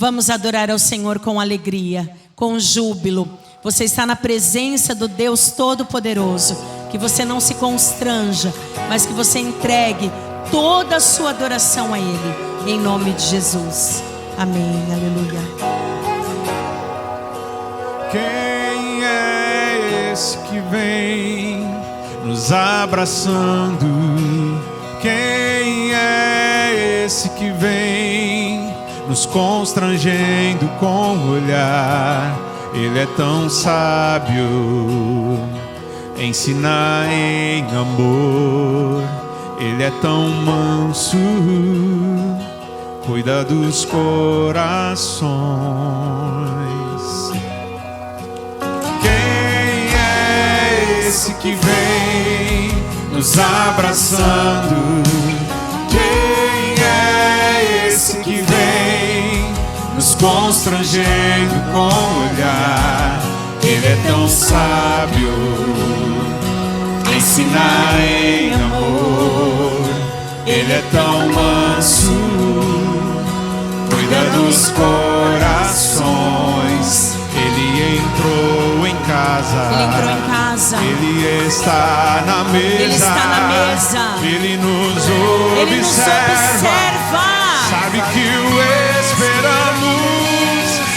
Vamos adorar ao Senhor com alegria, com júbilo. Você está na presença do Deus Todo-Poderoso. Que você não se constranja, mas que você entregue toda a sua adoração a Ele, em nome de Jesus. Amém, aleluia. Quem é esse que vem nos abraçando? Quem é esse que vem nos constrangendo com o olhar? Ele é tão sábio, ensina em amor. Ele é tão manso, cuida dos corações. Quem é esse que vem nos abraçando? Quem é esse que vem nos constrangendo com o olhar? Ele é tão sábio, ensina em amor. Ele é tão manso, cuida dos corações. Ele entrou em casa. Ele entrou em casa. Ele está na mesa. Ele está na mesa. Ele nos observa. Sabe que o esperamos.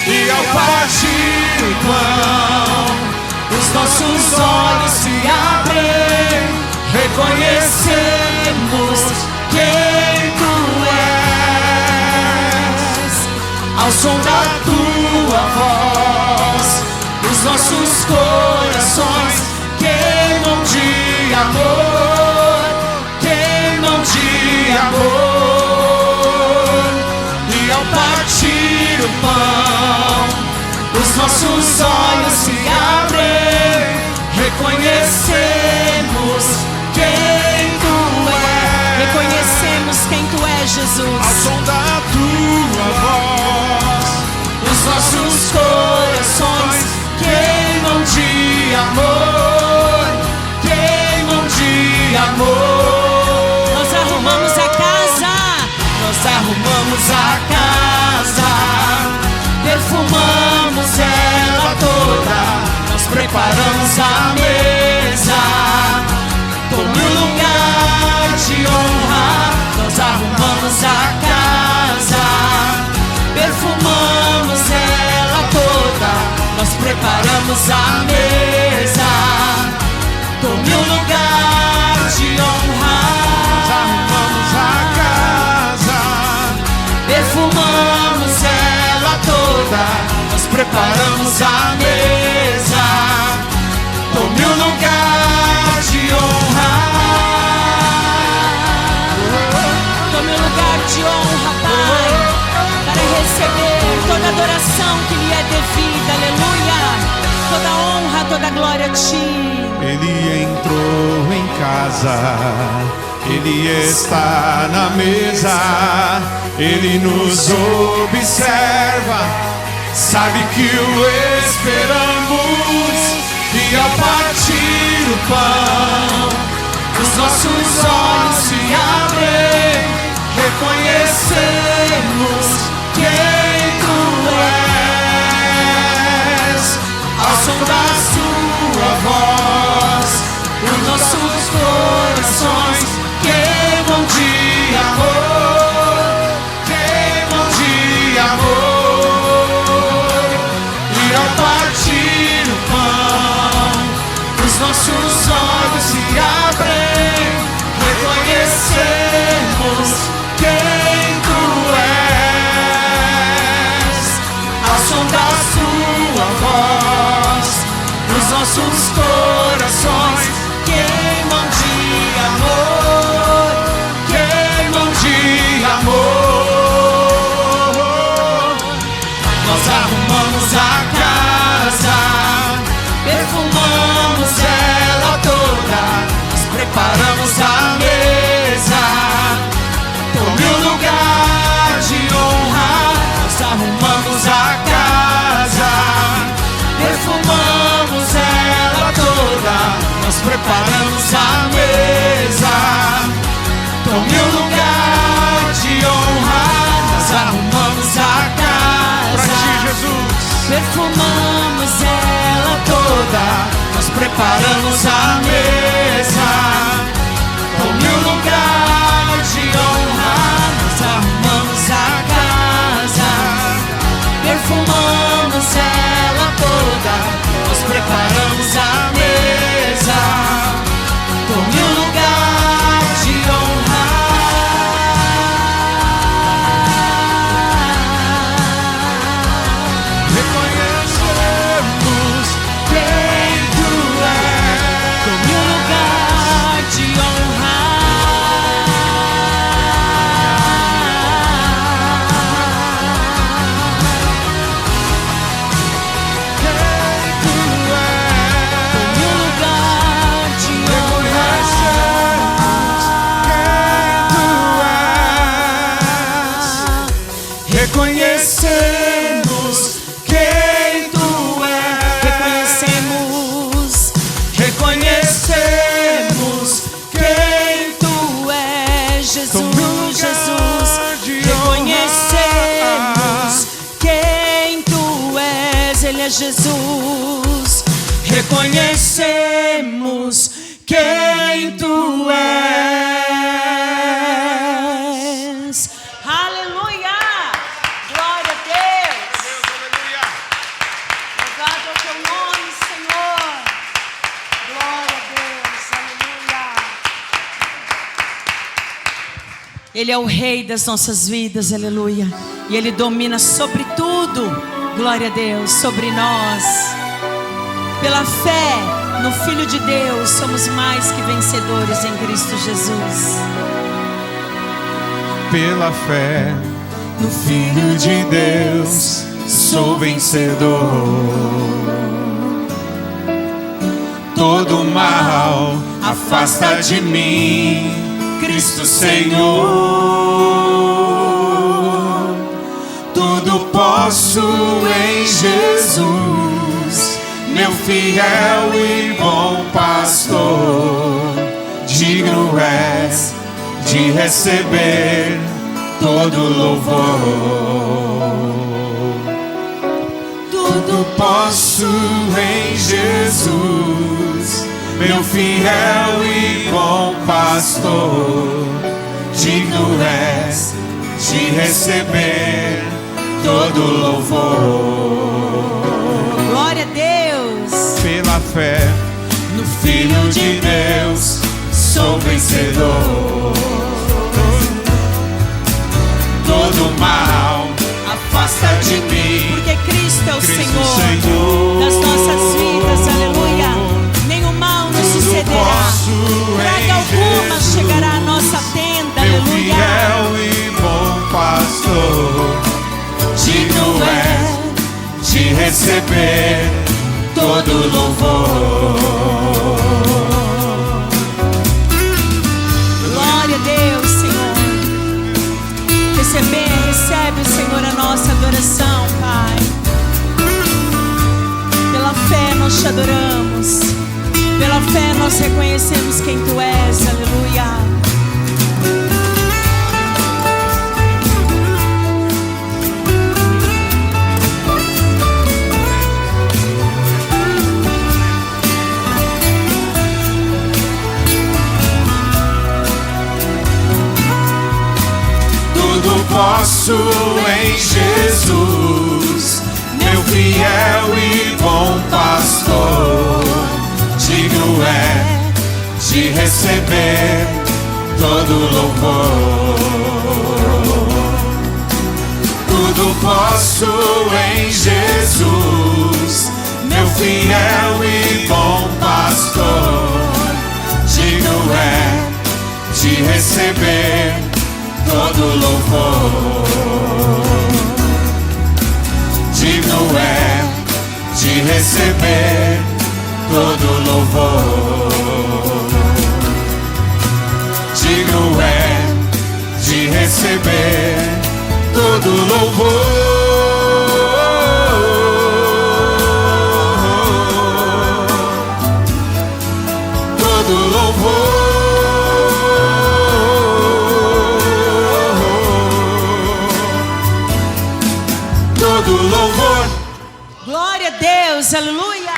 E ao partir o pão, os nossos olhos se abrem. Reconhecemos quem tu és. Ao som da tua voz, os nossos corações queimam de amor, queimam de amor. E ao partir o pão, os nossos olhos se abrem. Reconhecemos quem tu és. Reconhecemos quem tu és, Jesus. Ao som da tua voz, os nossos corações queimam de amor, queimam de amor. Nós arrumamos a casa. Nós arrumamos a casa, perfumamos ela toda. Nós preparamos a mesa. Tome o lugar de honra. Nós arrumamos a casa, perfumamos ela toda. Nós preparamos a mesa. Tome o lugar de honra. Nós arrumamos a casa, perfumamos ela toda. Nós preparamos a mesa. Tome o lugar de honra. Tome o lugar de honra, Pai, para receber toda adoração que lhe é devida, aleluia. Toda honra, toda glória a ti. Ele entrou em casa, ele está na mesa, ele nos observa, sabe que o esperamos. E ao partir o pão, os nossos olhos se abrem. Reconhecemos quem tu és. Ao som da sua voz, os nossos corações queimam de amor, queimam de amor. E ao partir o pão, os nossos olhos se abrem. Reconhecemos quem tu és. Ao som da sua voz, os nossos corações queimam de amor, queimam de amor. Nós arrumamos a casa, perfumamos ela toda. preparamos a mesa. Tome o lugar de honra, nós arrumamos a casa, perfumamos ela toda, nós preparamos a mesa. Tome o lugar de honra. Reconhecemos quem tu és. Tome o lugar de honra. Reconhecemos quem tu és. Reconhecemos quem tu és. Jesus, Jesus. Reconhecemos quem tu és. Ele é Jesus. Reconhecemos quem tu és. Aleluia! Glória a Deus! Louvado é o teu nome, Senhor. Glória a Deus, aleluia. Ele é o Rei das nossas vidas, aleluia. E Ele domina sobre tudo, glória a Deus, sobre nós. Pela fé no Filho de Deus, somos mais que vencedores em Cristo Jesus. Pela fé no Filho de Deus, sou vencedor. Todo mal afasta de mim, Cristo Senhor. Tudo posso em Jesus, meu fiel e bom pastor. Digno és de receber todo louvor. Tudo posso em Jesus, meu fiel e bom pastor. Digno és de receber todo louvor. Glória a Deus. Pela fé no Filho de Deus, sou vencedor. Todo mal afasta de mim, Porque Cristo é o Cristo Senhor Senhor das nossas vidas, aleluia. Nenhum mal nos Tudo sucederá. posso Praga em alguma Jesus, chegará à nossa tenda, meu aleluia. fiel e bom pastor. Digno é de receber todo louvor. Glória a Deus, Senhor. Recebe, Senhor, a nossa adoração, Pai. Pela fé nós te adoramos. Pela fé nós reconhecemos quem tu és, aleluia. Tudo posso em Jesus, meu fiel e bom pastor. Digno é de receber todo louvor. Tudo posso em Jesus, meu fiel e bom pastor. Digno é de receber todo louvor. Digno é de receber todo louvor. Digno é de receber todo louvor. Todo louvor. Todo louvor. Glória a Deus, aleluia.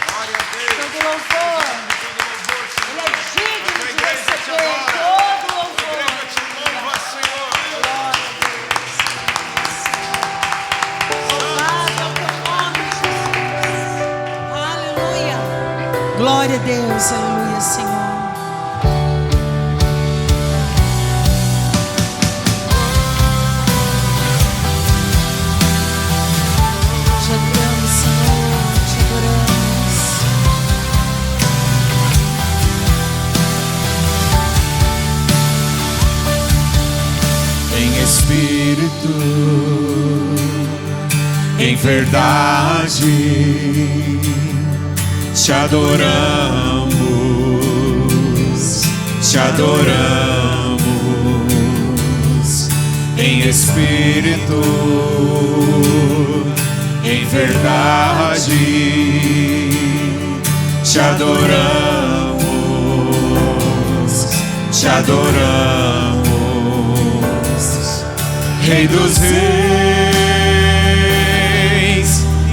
Glória a Deus. todo louvor. Ele é digno de receber todo louvor. Louvado é o teu nome, Jesus. Aleluia. Glória a Deus, aleluia, Senhor. Te adoramos, Senhor, te adoramos. Em espírito, em verdade, te adoramos, te adoramos. Em espírito, em verdade, te adoramos, te adoramos. Rei dos reis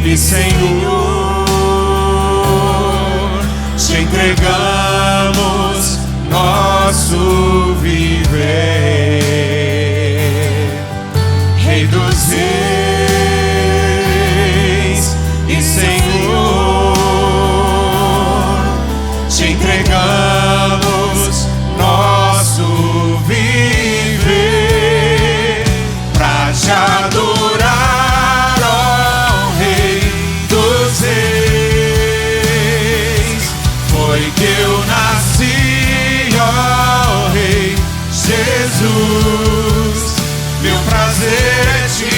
e Senhor, te entregamos nosso viver. Rei dos reis e Senhor, te entregamos nosso viver pra te adorar, ó Rei dos reis. Foi que eu nasci, ó Rei Jesus. Meu prazer é te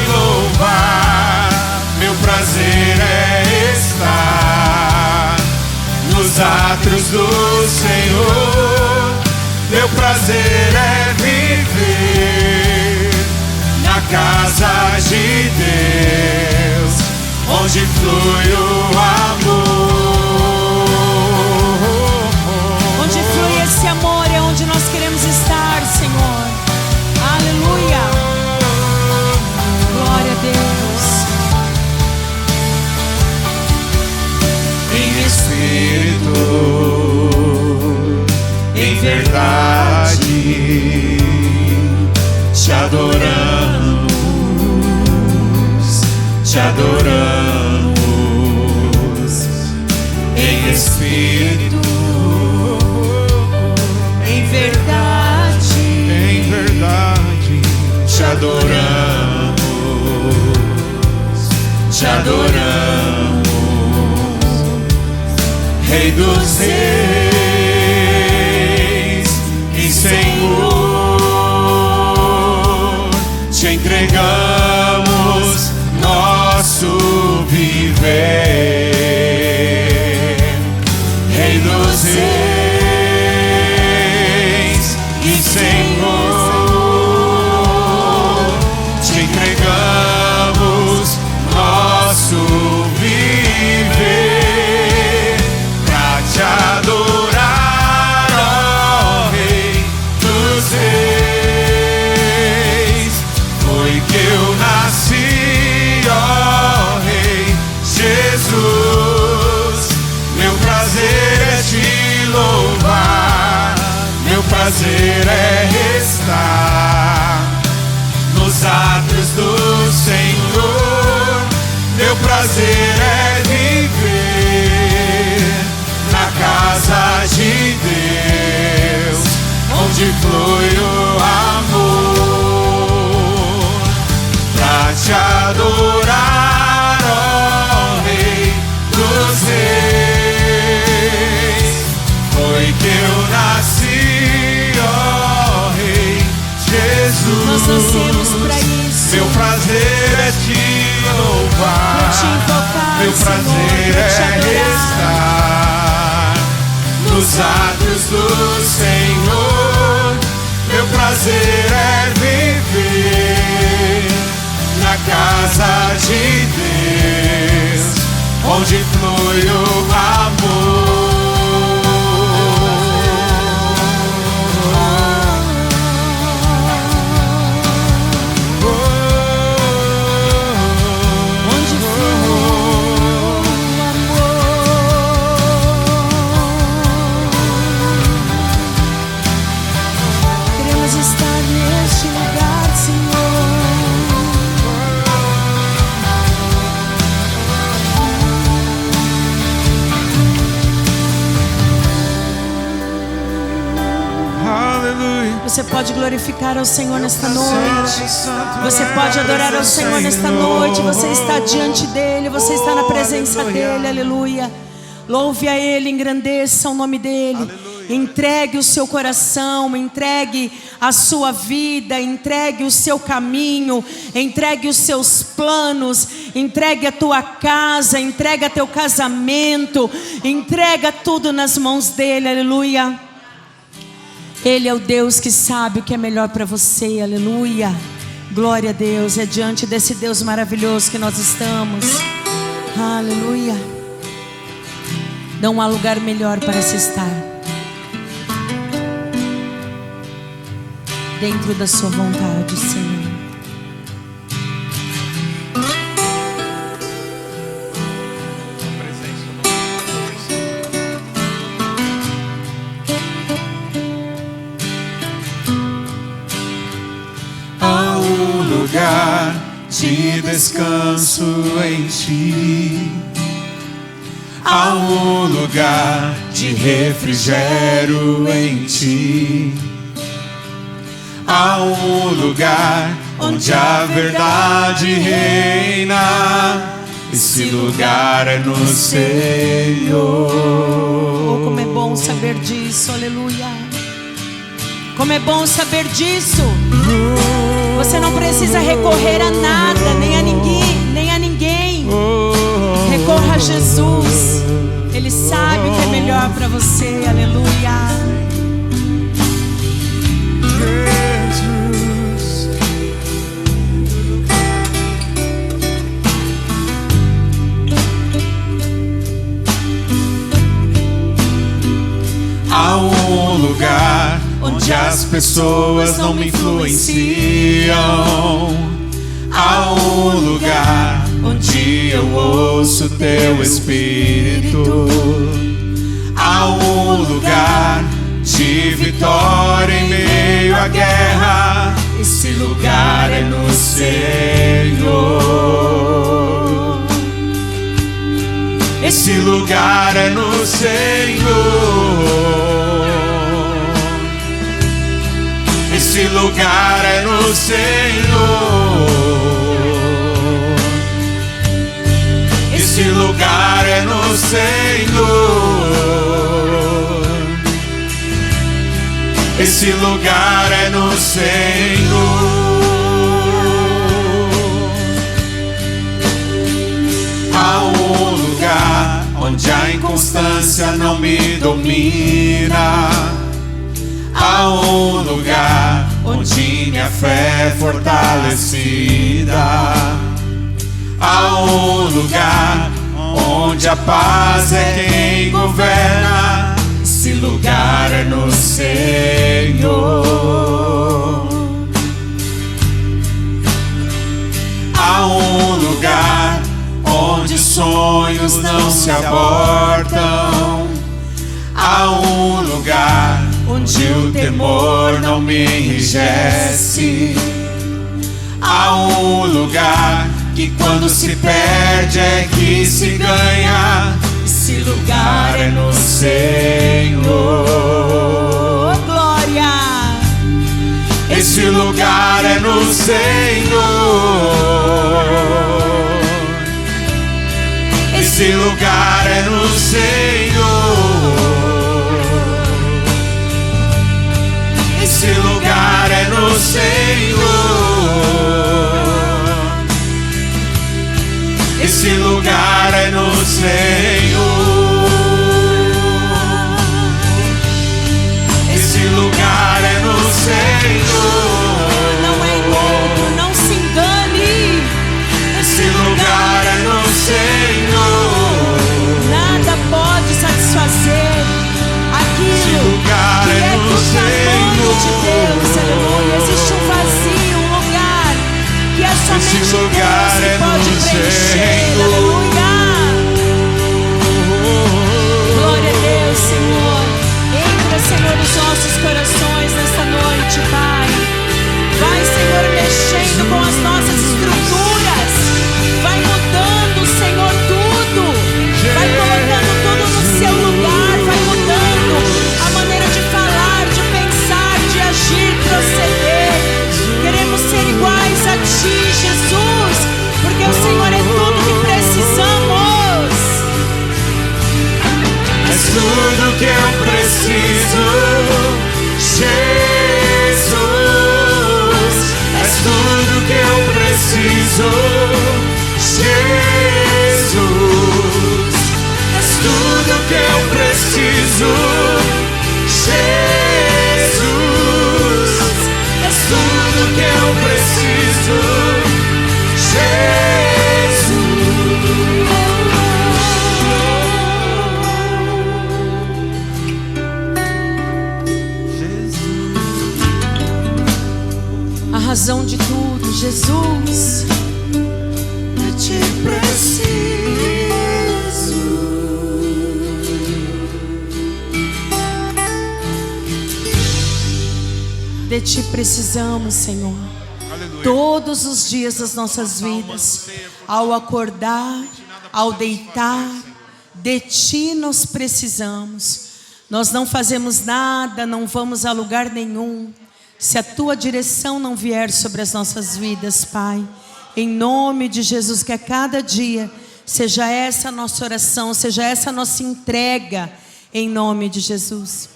louvar, meu prazer é estar nos átrios do Senhor. Meu prazer é viver na casa de Deus, onde flui o amor. Onde flui esse amor é onde nós queremos estar, Senhor. Aleluia. Glória a Deus. Em espírito, em verdade, te adoramos, te adoramos. Em espírito, Em verdade, em verdade, te adoramos, te adoramos. Rei dos reis e Senhor, te entregamos nosso viver. Rei dos reis e Senhor, te entregamos nosso viver pra te adorar, ó Rei dos reis. Foi que eu nasci, ó Rei Jesus. Meu prazer é te louvar, meu prazer é estar nos átrios do Senhor. Meu prazer é viver na casa de Deus, onde flui o amor. Pra te adorar, ó Rei dos reis. Foi que eu nasci, ó Rei Jesus. nós nascemos pra isso. Meu prazer é te louvar, Pra te invocar, meu prazer Senhor, pra te é adorar. estar nos átrios do Senhor. Meu prazer é viver na casa de Deus, onde flui o amor. Onde flui o amor. Você pode glorificar ao Senhor nesta noite. Você pode adorar ao Senhor nesta noite. Você está diante dEle, você está na presença dEle, aleluia. Louve a Ele, engrandeça o nome dEle. Aleluia. Entregue o seu coração, entregue a sua vida, entregue o seu caminho, entregue os seus planos, entregue a tua casa, entregue teu casamento, entrega tudo nas mãos dEle, aleluia. Ele é o Deus que sabe o que é melhor para você, aleluia. Glória a Deus, é diante desse Deus maravilhoso que nós estamos, aleluia. Não há lugar melhor para se estar dentro da sua vontade, Senhor. Há um lugar de descanso em ti. Há um lugar de refrigério em ti. Há um lugar onde a verdade reina. Esse lugar é no Senhor. Oh, como é bom saber disso, aleluia. Como é bom saber disso. Você não precisa recorrer a nada, nem a ninguém. Recorra a Jesus. Ele sabe o que é melhor para você, aleluia. Há um lugar onde as pessoas não me influenciam. Há um lugar onde eu ouço teu Espírito. Há um lugar de vitória em meio à guerra. Esse lugar é no Senhor. Esse lugar é no Senhor. Esse lugar é no Senhor. Esse lugar é no Senhor. Esse lugar é no Senhor. Há um lugar onde a inconstância não me domina. Há um lugar onde minha fé é fortalecida. Há um lugar onde a paz é quem governa. Esse lugar é no Senhor. Há um lugar onde sonhos não se abortam. Há um lugar onde o temor não me enrijece. Há um lugar que quando se perde é que se ganha. Esse lugar é no Senhor. Oh, glória! Esse lugar é no Senhor. Esse lugar é no Senhor. Esse lugar é no Senhor. Esse lugar é no Senhor. Esse lugar é no Senhor. Não é em outro, não se engane. Esse lugar é no Senhor. Nada pode satisfazer aquilo que é do tamanho de Deus, aleluia. Existe um vazio, um lugar que é somente Deus que pode preencher, aleluia. Glória a Deus, Senhor. Entra, Senhor, nos nossos corações nesta noite, Pai. Vai, Senhor, mexendo com as nossas estruturas. Vai mudando, Senhor, tudo. Vai colocando tudo no seu lugar. Vai mudando a maneira de falar, de pensar, de agir. De Ti precisamos, Senhor. Aleluia. Todos os dias das nossas vidas, ao acordar, ao deitar, de Ti nós precisamos. Nós não fazemos nada, não vamos a lugar nenhum, se a Tua direção não vier sobre as nossas vidas, Pai. Em nome de Jesus, que a cada dia seja essa a nossa oração, seja essa a nossa entrega, em nome de Jesus.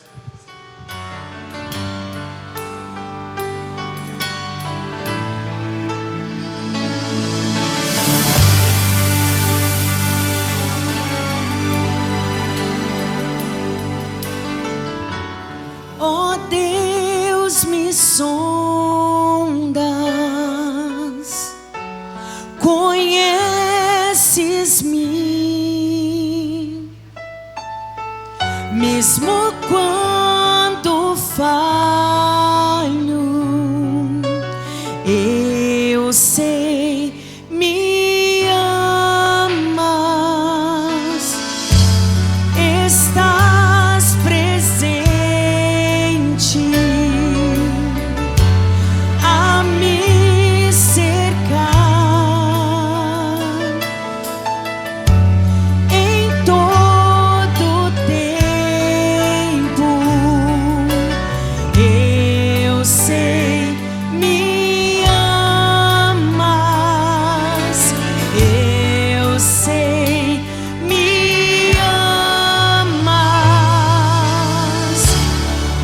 Oh Deus, me sondas, conheces-me, mesmo quando falho, eu sei, me amas, estás presente a me cercar em todo tempo. Eu sei, me amas. Eu sei, me amas.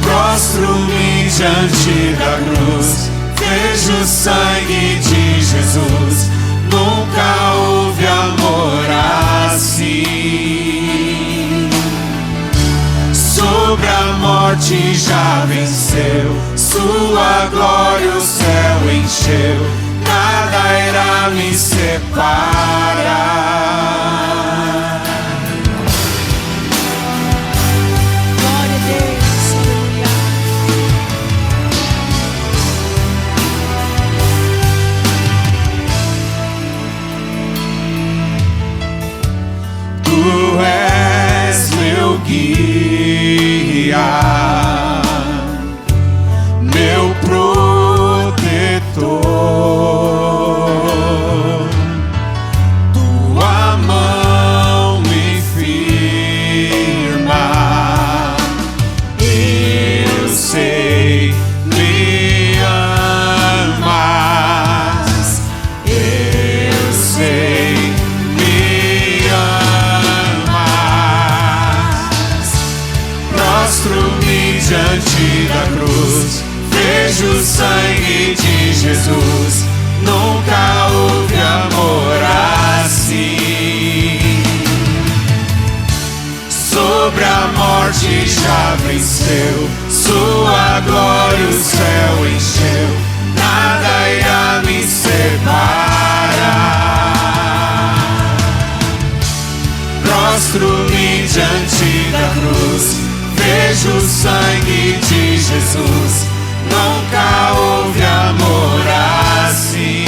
Prostro-me diante da cruz, vejo o sangue de Jesus. Nunca houve amor assim. Sobre a morte já venceu, sua glória o céu encheu. Nada irá me separar. Glória a Deus, aleluia. Tu és meu guia, meu protetor. Tua mão me firma, eu sei, me amas. Eu sei, me amas. Prostro-me diante da cruz, vejo o sangue de Jesus. Nunca houve amor assim. Sobre a morte já venceu, sua glória o céu encheu. Nada irá me separar. Prostro-me diante da cruz, vejo o sangue de Jesus. Nunca houve amor assim.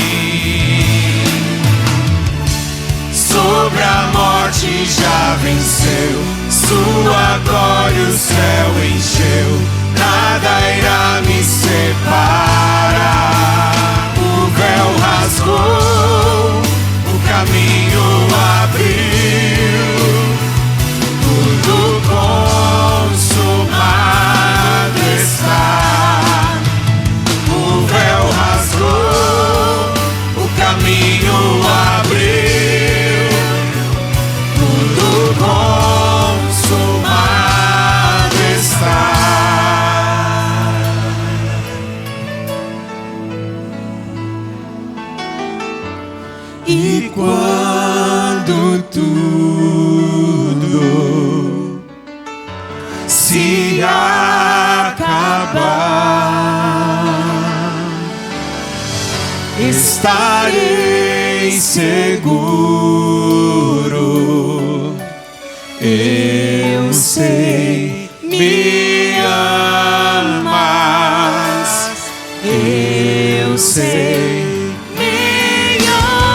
Sobre a morte já venceu, sua glória o céu encheu. Nada irá me separar. O véu rasgou, o caminho abriu, tudo consumado está. O véu rasgou, o caminho abriu, tudo consumado está. E quando tudo se acabar, estarei seguro. Eu sei, me amas. Eu sei, me amas.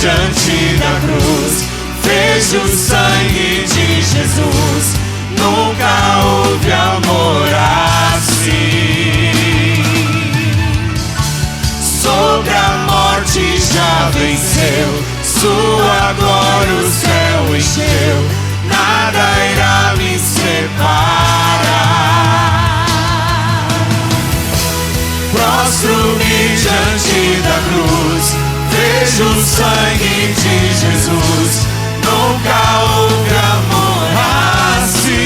diante da cruz. Vejo o sangue de Jesus. Nunca houve amor assim. Sobre a morte já venceu, sua glória o céu encheu. Nada irá me separar. Prostro-me diante da cruz. Vejo o sangue de Jesus. Nunca houve amor assim.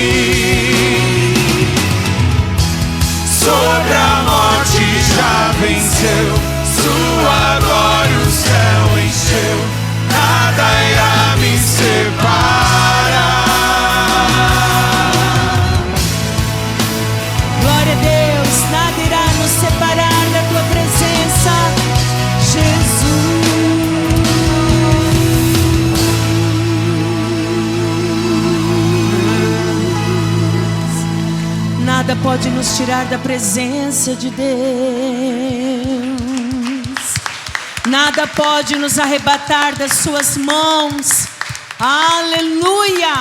Sobre a morte já venceu, sua glória o céu encheu. Nada irá me separar. Glória a Deus, nada irá nos separar da tua presença, Jesus. Nada pode nos tirar da presença de Deus. Nada pode nos arrebatar das suas mãos. Aleluia!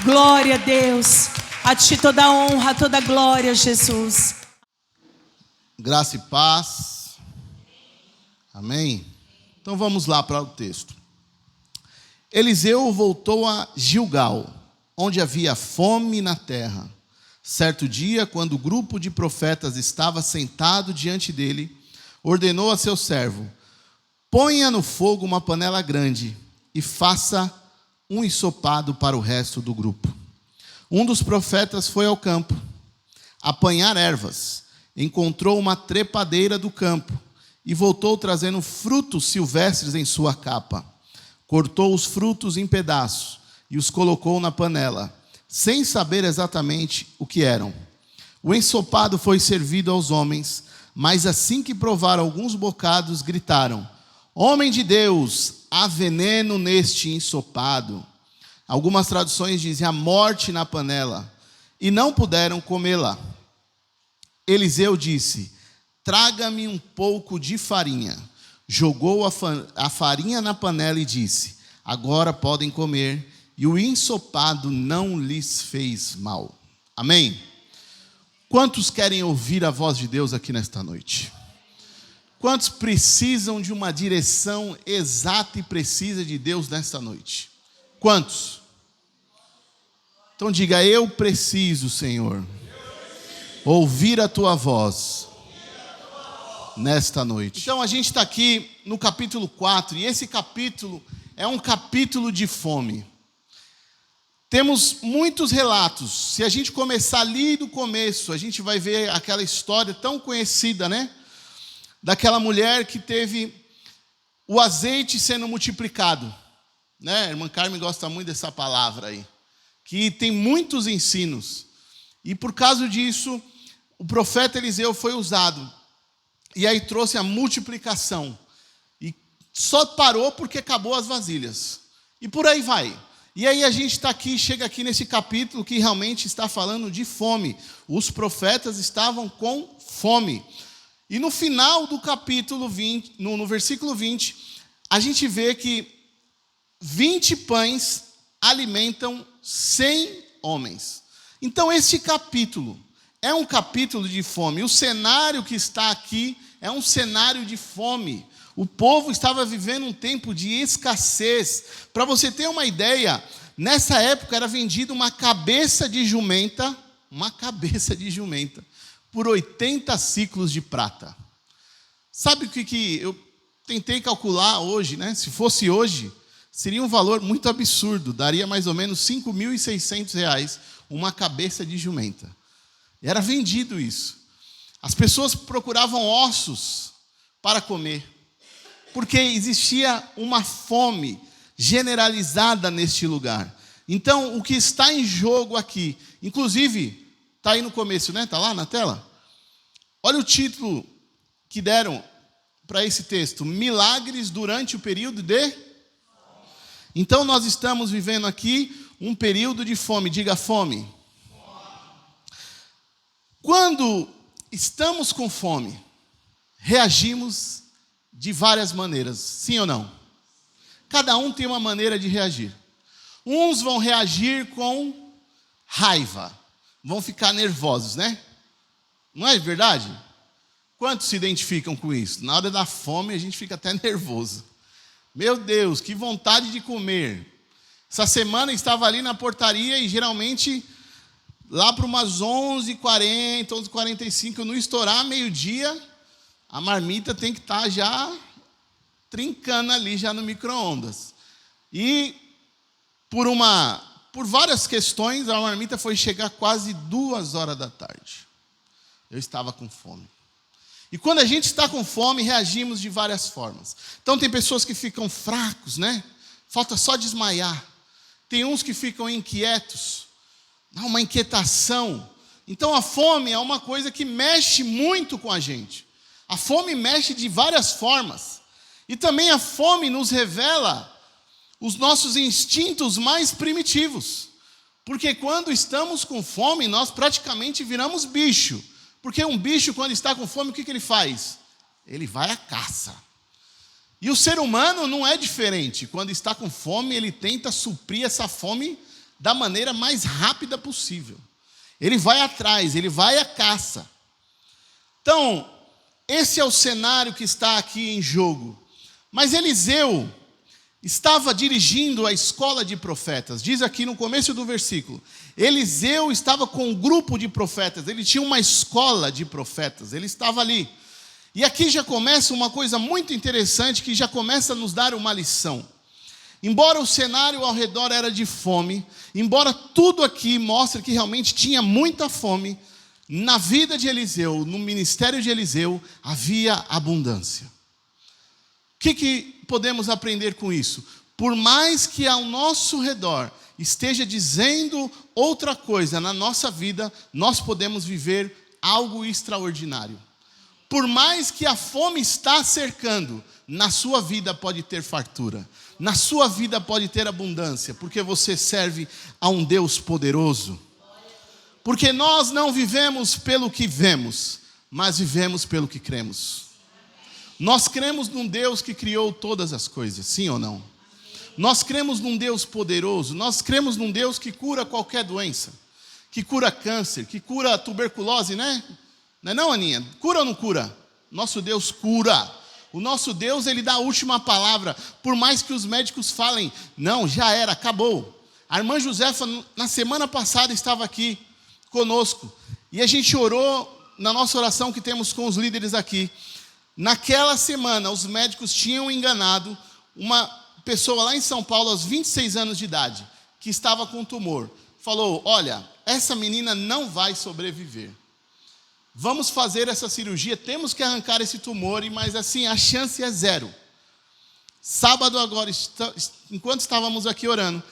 Glória a Deus. A ti toda a honra, toda a glória, Jesus. Graça e paz. Amém? Então vamos lá para o texto. Eliseu voltou a Gilgal, onde havia fome na terra. Certo dia, quando o grupo de profetas estava sentado diante dele, ordenou a seu servo: ponha no fogo uma panela grande e faça um ensopado para o resto do grupo. Um dos profetas foi ao campo apanhar ervas, encontrou uma trepadeira do campo e voltou trazendo frutos silvestres em sua capa. Cortou os frutos em pedaços e os colocou na panela, sem saber exatamente o que eram. O ensopado foi servido aos homens, mas assim que provaram alguns bocados, gritaram: homem de Deus, há veneno neste ensopado. Algumas traduções dizem: a morte na panela. E não puderam comê-la. Eliseu disse: traga-me um pouco de farinha. Jogou a farinha na panela e disse: agora podem comer. E o ensopado não lhes fez mal. Amém? Quantos querem ouvir a voz de Deus aqui nesta noite? Quantos precisam de uma direção exata e precisa de Deus nesta noite? Quantos? Então diga: eu preciso, Senhor, ouvir a tua voz nesta noite. Então a gente está aqui no capítulo 4, e esse capítulo é um capítulo de fome. Temos muitos relatos. Se a gente começar ali do começo, a gente vai ver aquela história tão conhecida, né? Daquela mulher que teve o azeite sendo multiplicado, né? A irmã Carmen gosta muito dessa palavra aí, que tem muitos ensinos. E por causa disso, o profeta Eliseu foi usado. E aí trouxe a multiplicação. E só parou porque acabou as vasilhas. E por aí vai. E aí a gente está aqui, chega aqui nesse capítulo que realmente está falando de fome. Os profetas estavam com fome. E no final do capítulo 20, no versículo 20, a gente vê que 20 pães alimentam 100 homens. Então esse capítulo é um capítulo de fome. O cenário que está aqui é um cenário de fome. O povo estava vivendo um tempo de escassez. Para você ter uma ideia, nessa época era vendida uma cabeça de jumenta, por 80 ciclos de prata. Sabe o que eu tentei calcular hoje, né? Se fosse hoje, seria um valor muito absurdo. Daria mais ou menos R$ 5.600 uma cabeça de jumenta. E era vendido isso. As pessoas procuravam ossos para comer, porque existia uma fome generalizada neste lugar. Então, o que está em jogo aqui, inclusive, está aí no começo, né? Está lá na tela? Olha o título que deram para esse texto: Milagres durante o período de... Então, nós estamos vivendo aqui um período de fome. Diga: fome. Quando estamos com fome, reagimos de várias maneiras, sim ou não? Cada um tem uma maneira de reagir. Uns vão reagir com raiva, vão ficar nervosos, né? Não é verdade? Quantos se identificam com isso? Na hora da fome a gente fica até nervoso. Meu Deus, que vontade de comer. Essa semana eu estava ali na portaria e geralmente lá para umas 11h40, 11h45, não estourar meio-dia, a marmita tem que estar já trincando ali, já no micro-ondas. E por várias questões, a marmita foi chegar quase 2h da tarde. Eu estava com fome. E quando a gente está com fome, reagimos de várias formas. Então tem pessoas que ficam fracos, né? Falta só desmaiar. Tem uns que ficam inquietos. Há uma inquietação. Então a fome é uma coisa que mexe muito com a gente. A fome mexe de várias formas. E também a fome nos revela os nossos instintos mais primitivos. Porque quando estamos com fome, nós praticamente viramos bicho. Porque um bicho, quando está com fome, o que ele faz? Ele vai à caça. E o ser humano não é diferente. Quando está com fome, ele tenta suprir essa fome da maneira mais rápida possível. Ele vai atrás, ele vai à caça. Então, esse é o cenário que está aqui em jogo. Mas Eliseu estava dirigindo a escola de profetas. Diz aqui no começo do versículo. Eliseu estava com um grupo de profetas. Ele tinha uma escola de profetas. Ele estava ali. E aqui já começa uma coisa muito interessante que já começa a nos dar uma lição. Embora o cenário ao redor era de fome, embora tudo aqui mostre que realmente tinha muita fome, na vida de Eliseu, no ministério de Eliseu, havia abundância. O que podemos aprender com isso? Por mais que ao nosso redor esteja dizendo outra coisa na nossa vida, nós podemos viver algo extraordinário. Por mais que a fome está cercando, na sua vida pode ter fartura. Na sua vida pode ter abundância, porque você serve a um Deus poderoso. Porque nós não vivemos pelo que vemos, mas vivemos pelo que cremos. Nós cremos num Deus que criou todas as coisas, sim ou não? Nós cremos num Deus poderoso, nós cremos num Deus que cura qualquer doença, que cura câncer, que cura tuberculose, né? Não é não, Aninha? Cura ou não cura? Nosso Deus cura. O nosso Deus, Ele dá a última palavra. Por mais que os médicos falem, não, já era, acabou. A irmã Josefa, na semana passada, estava aqui conosco. E a gente orou na nossa oração que temos com os líderes aqui. Naquela semana, os médicos tinham enganado uma pessoa lá em São Paulo, aos 26 anos de idade, que estava com tumor. Falou, olha, essa menina não vai sobreviver. Vamos fazer essa cirurgia, temos que arrancar esse tumor, mas assim, a chance é 0. Sábado agora, enquanto estávamos aqui orando,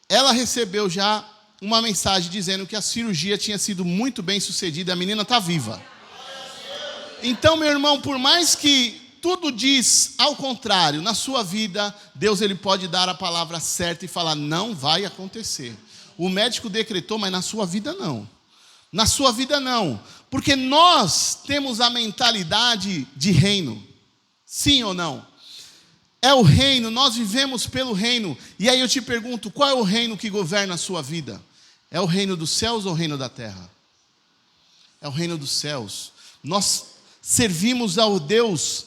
ela recebeu já uma mensagem dizendo que a cirurgia tinha sido muito bem sucedida, a menina está viva. Então, meu irmão, por mais que tudo diz ao contrário, na sua vida, Deus ele pode dar a palavra certa e falar, não vai acontecer. O médico decretou, mas na sua vida não. Na sua vida não. Porque nós temos a mentalidade de reino. Sim ou não? É o reino, nós vivemos pelo reino. E aí eu te pergunto, qual é o reino que governa a sua vida? É o reino dos céus ou o reino da terra? É o reino dos céus. Nós servimos ao Deus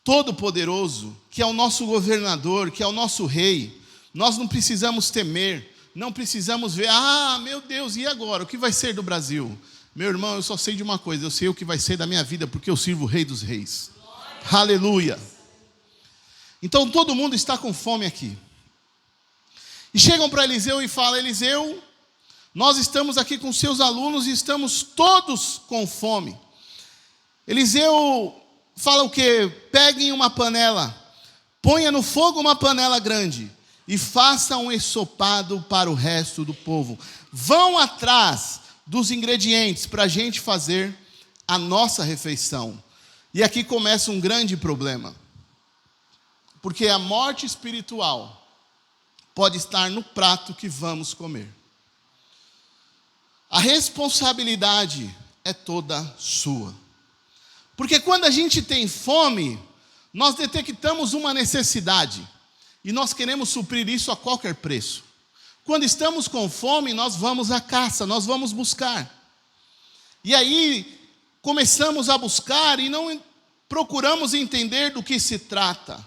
Todo-Poderoso, que é o nosso governador, que é o nosso rei. Nós não precisamos temer, não precisamos ver, meu Deus, e agora? O que vai ser do Brasil? Meu irmão, eu só sei de uma coisa, eu sei o que vai ser da minha vida, porque eu sirvo o Rei dos Reis. Aleluia! Então todo mundo está com fome aqui. E chegam para Eliseu e falam, Eliseu, nós estamos aqui com seus alunos e estamos todos com fome. Eliseu fala o quê? Peguem uma panela, ponha no fogo uma panela grande e faça um ensopado para o resto do povo. Vão atrás dos ingredientes para a gente fazer a nossa refeição. E aqui começa um grande problema. Porque a morte espiritual pode estar no prato que vamos comer. A responsabilidade é toda sua. Porque quando a gente tem fome, nós detectamos uma necessidade. E nós queremos suprir isso a qualquer preço. Quando estamos com fome, nós vamos à caça, nós vamos buscar. E aí, começamos a buscar e não procuramos entender do que se trata.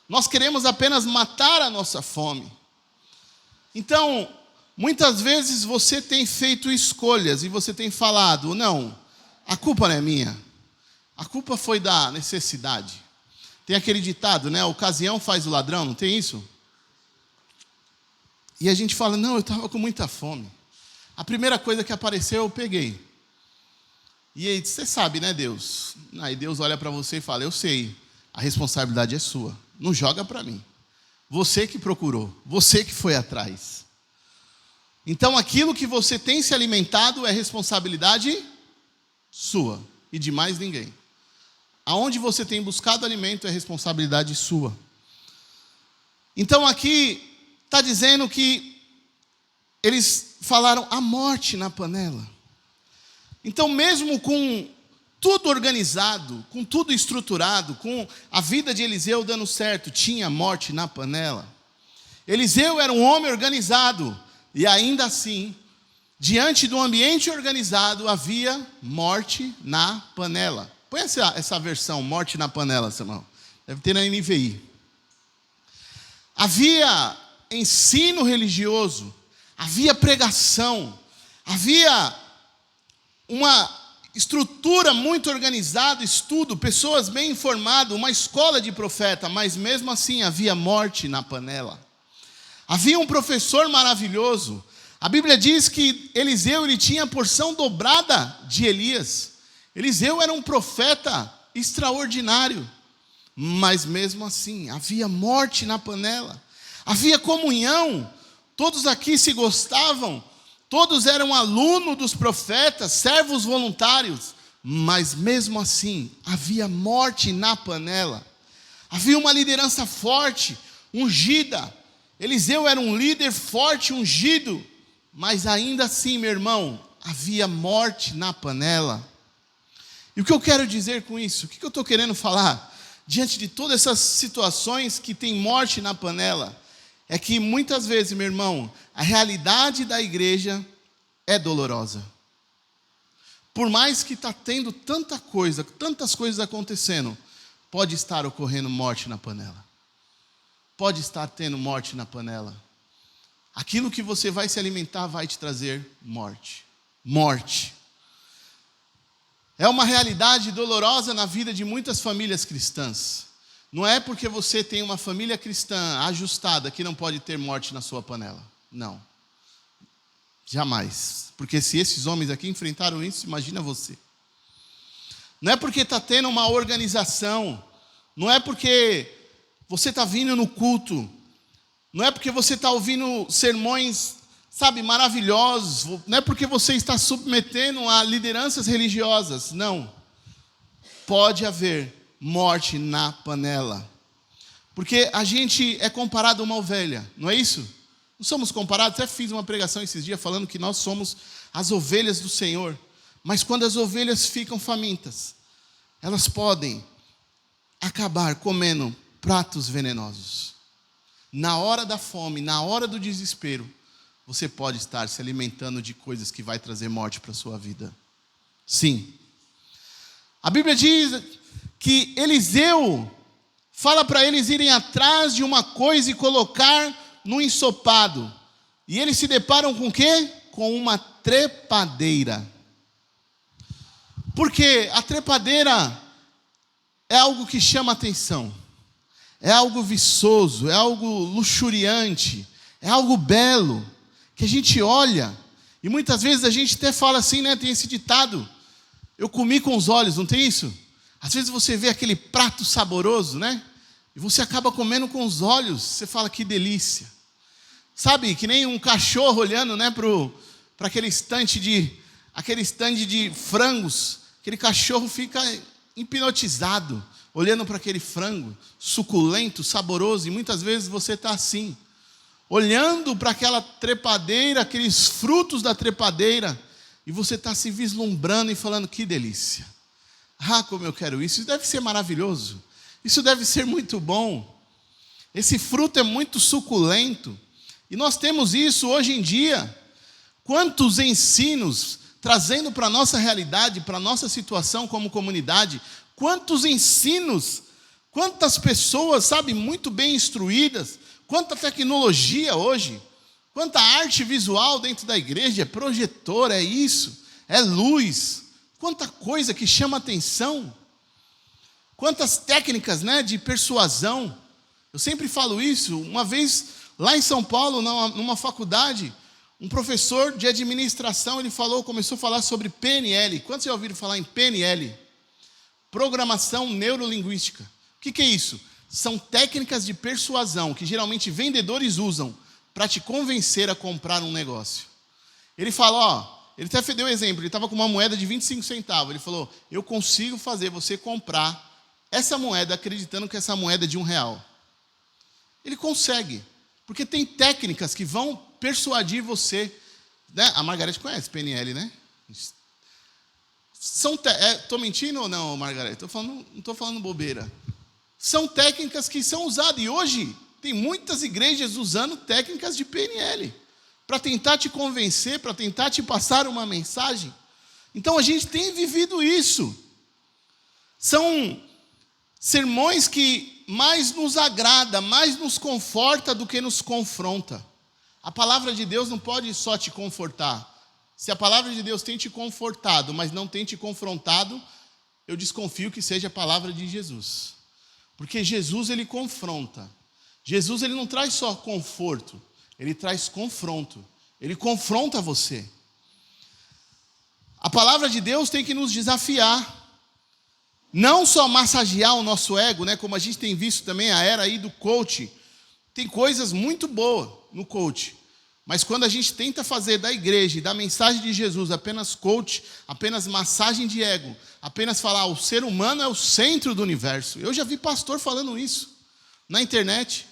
Nós queremos apenas matar a nossa fome. Então, muitas vezes você tem feito escolhas e você tem falado, não, a culpa não é minha. A culpa foi da necessidade. Tem aquele ditado, né? A ocasião faz o ladrão, não tem isso? E a gente fala, não, eu estava com muita fome. A primeira coisa que apareceu eu peguei. E aí, você sabe, né, Deus? Aí Deus olha para você e fala, eu sei, a responsabilidade é sua. Não joga para mim. Você que procurou, você que foi atrás. Então aquilo que você tem se alimentado é responsabilidade sua e de mais ninguém. Aonde você tem buscado alimento é responsabilidade sua. Então aqui está dizendo que eles falaram a morte na panela. Então mesmo com tudo organizado, com tudo estruturado, com a vida de Eliseu dando certo, tinha morte na panela. Eliseu era um homem organizado, e ainda assim, diante do ambiente organizado, havia morte na panela. Põe essa versão, morte na panela, Samuel. Deve ter na NVI. Havia ensino religioso, havia pregação, havia uma estrutura muito organizada, estudo, pessoas bem informadas, uma escola de profeta, mas mesmo assim havia morte na panela. Havia um professor maravilhoso. A Bíblia diz que Eliseu ele tinha a porção dobrada de Elias. Eliseu era um profeta extraordinário, mas mesmo assim havia morte na panela. Havia comunhão, todos aqui se gostavam. Todos eram alunos dos profetas, servos voluntários, mas mesmo assim, havia morte na panela. Havia uma liderança forte, ungida. Eliseu era um líder forte, ungido, mas ainda assim, meu irmão, havia morte na panela. E o que eu quero dizer com isso? O que eu estou querendo falar? Diante de todas essas situações que tem morte na panela, é que muitas vezes, meu irmão, a realidade da igreja é dolorosa. Por mais que está tendo tanta coisa, tantas coisas acontecendo, pode estar ocorrendo morte na panela. Pode estar tendo morte na panela. Aquilo que você vai se alimentar vai te trazer morte. Morte. É uma realidade dolorosa na vida de muitas famílias cristãs. Não é porque você tem uma família cristã ajustada que não pode ter morte na sua panela. Não. Jamais. Porque se esses homens aqui enfrentaram isso, imagina você. Não é porque está tendo uma organização. Não é porque você está vindo no culto. Não é porque você está ouvindo sermões, sabe, maravilhosos. Não é porque você está submetendo a lideranças religiosas. Não. Pode haver morte na panela. Porque a gente é comparado a uma ovelha, não é isso? Não somos comparados, até fiz uma pregação esses dias falando que nós somos as ovelhas do Senhor. Mas quando as ovelhas ficam famintas, elas podem acabar comendo pratos venenosos. Na hora da fome, na hora do desespero, você pode estar se alimentando de coisas que vai trazer morte para a sua vida. Sim. A Bíblia diz que Eliseu fala para eles irem atrás de uma coisa e colocar no ensopado. E eles se deparam com o quê? Com uma trepadeira. Porque a trepadeira é algo que chama atenção. É algo viçoso, é algo luxuriante, é algo belo, que a gente olha, e muitas vezes a gente até fala assim, né? Tem esse ditado, eu comi com os olhos, não tem isso? Às vezes você vê aquele prato saboroso, né? E você acaba comendo com os olhos, você fala que delícia. Sabe, que nem um cachorro olhando, né, para aquele estande de frangos, aquele cachorro fica hipnotizado, olhando para aquele frango, suculento, saboroso, e muitas vezes você está assim, olhando para aquela trepadeira, aqueles frutos da trepadeira, e você está se vislumbrando e falando, que delícia. Ah, como eu quero isso, isso deve ser maravilhoso, isso deve ser muito bom. Esse fruto é muito suculento. E nós temos isso hoje em dia. Quantos ensinos, trazendo para a nossa realidade, para a nossa situação como comunidade, quantos ensinos, quantas pessoas, sabe, muito bem instruídas, quanta tecnologia hoje, quanta arte visual dentro da igreja, é projetor, é isso, é luz, quanta coisa que chama atenção, quantas técnicas, né, de persuasão. Eu sempre falo isso. Uma vez, lá em São Paulo, numa faculdade, um professor de administração, começou a falar sobre PNL. Quantos já ouviram falar em PNL? Programação neurolinguística. O que é isso? São técnicas de persuasão que geralmente vendedores usam para te convencer a comprar um negócio. Ele fala, ele até deu exemplo, ele estava com uma moeda de 25 centavos. Ele falou, eu consigo fazer você comprar essa moeda acreditando que essa moeda é de R$1. Ele consegue, porque tem técnicas que vão persuadir você, né? A Margarete conhece PNL, né? Estou mentindo ou não, Margarete? Não estou falando bobeira. São técnicas que são usadas, e hoje tem muitas igrejas usando técnicas de PNL, para tentar te convencer, para tentar te passar uma mensagem. Então a gente tem vivido isso. São sermões que mais nos agrada, mais nos conforta do que nos confronta. A palavra de Deus não pode só te confortar. Se a palavra de Deus tem te confortado, mas não tem te confrontado, eu desconfio que seja a palavra de Jesus. Porque Jesus, ele confronta. Jesus, ele não traz só conforto, ele traz confronto. Ele confronta você. A palavra de Deus tem que nos desafiar. Não só massagear o nosso ego, né? Como a gente tem visto também a era aí do coach. Tem coisas muito boas no coach. Mas quando a gente tenta fazer da igreja e da mensagem de Jesus apenas coach, apenas massagem de ego, apenas falar o ser humano é o centro do universo. Eu já vi pastor falando isso na internet.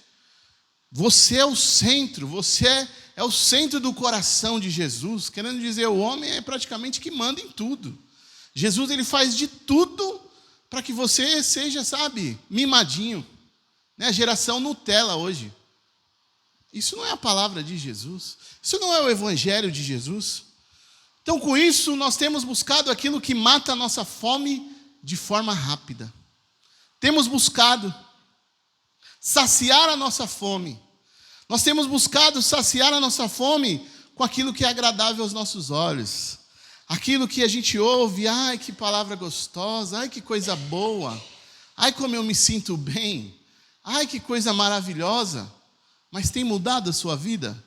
Você é o centro, você é o centro do coração de Jesus. Querendo dizer, o homem é praticamente que manda em tudo. Jesus, ele faz de tudo para que você seja, sabe, mimadinho. Né? A geração Nutella hoje. Isso não é a palavra de Jesus. Isso não é o evangelho de Jesus. Então, com isso, nós temos buscado aquilo que mata a nossa fome de forma rápida. Temos buscado saciar a nossa fome. Nós temos buscado saciar a nossa fome com aquilo que é agradável aos nossos olhos. Aquilo que a gente ouve, ai, que palavra gostosa, ai, que coisa boa, ai, como eu me sinto bem, ai, que coisa maravilhosa. Mas tem mudado a sua vida?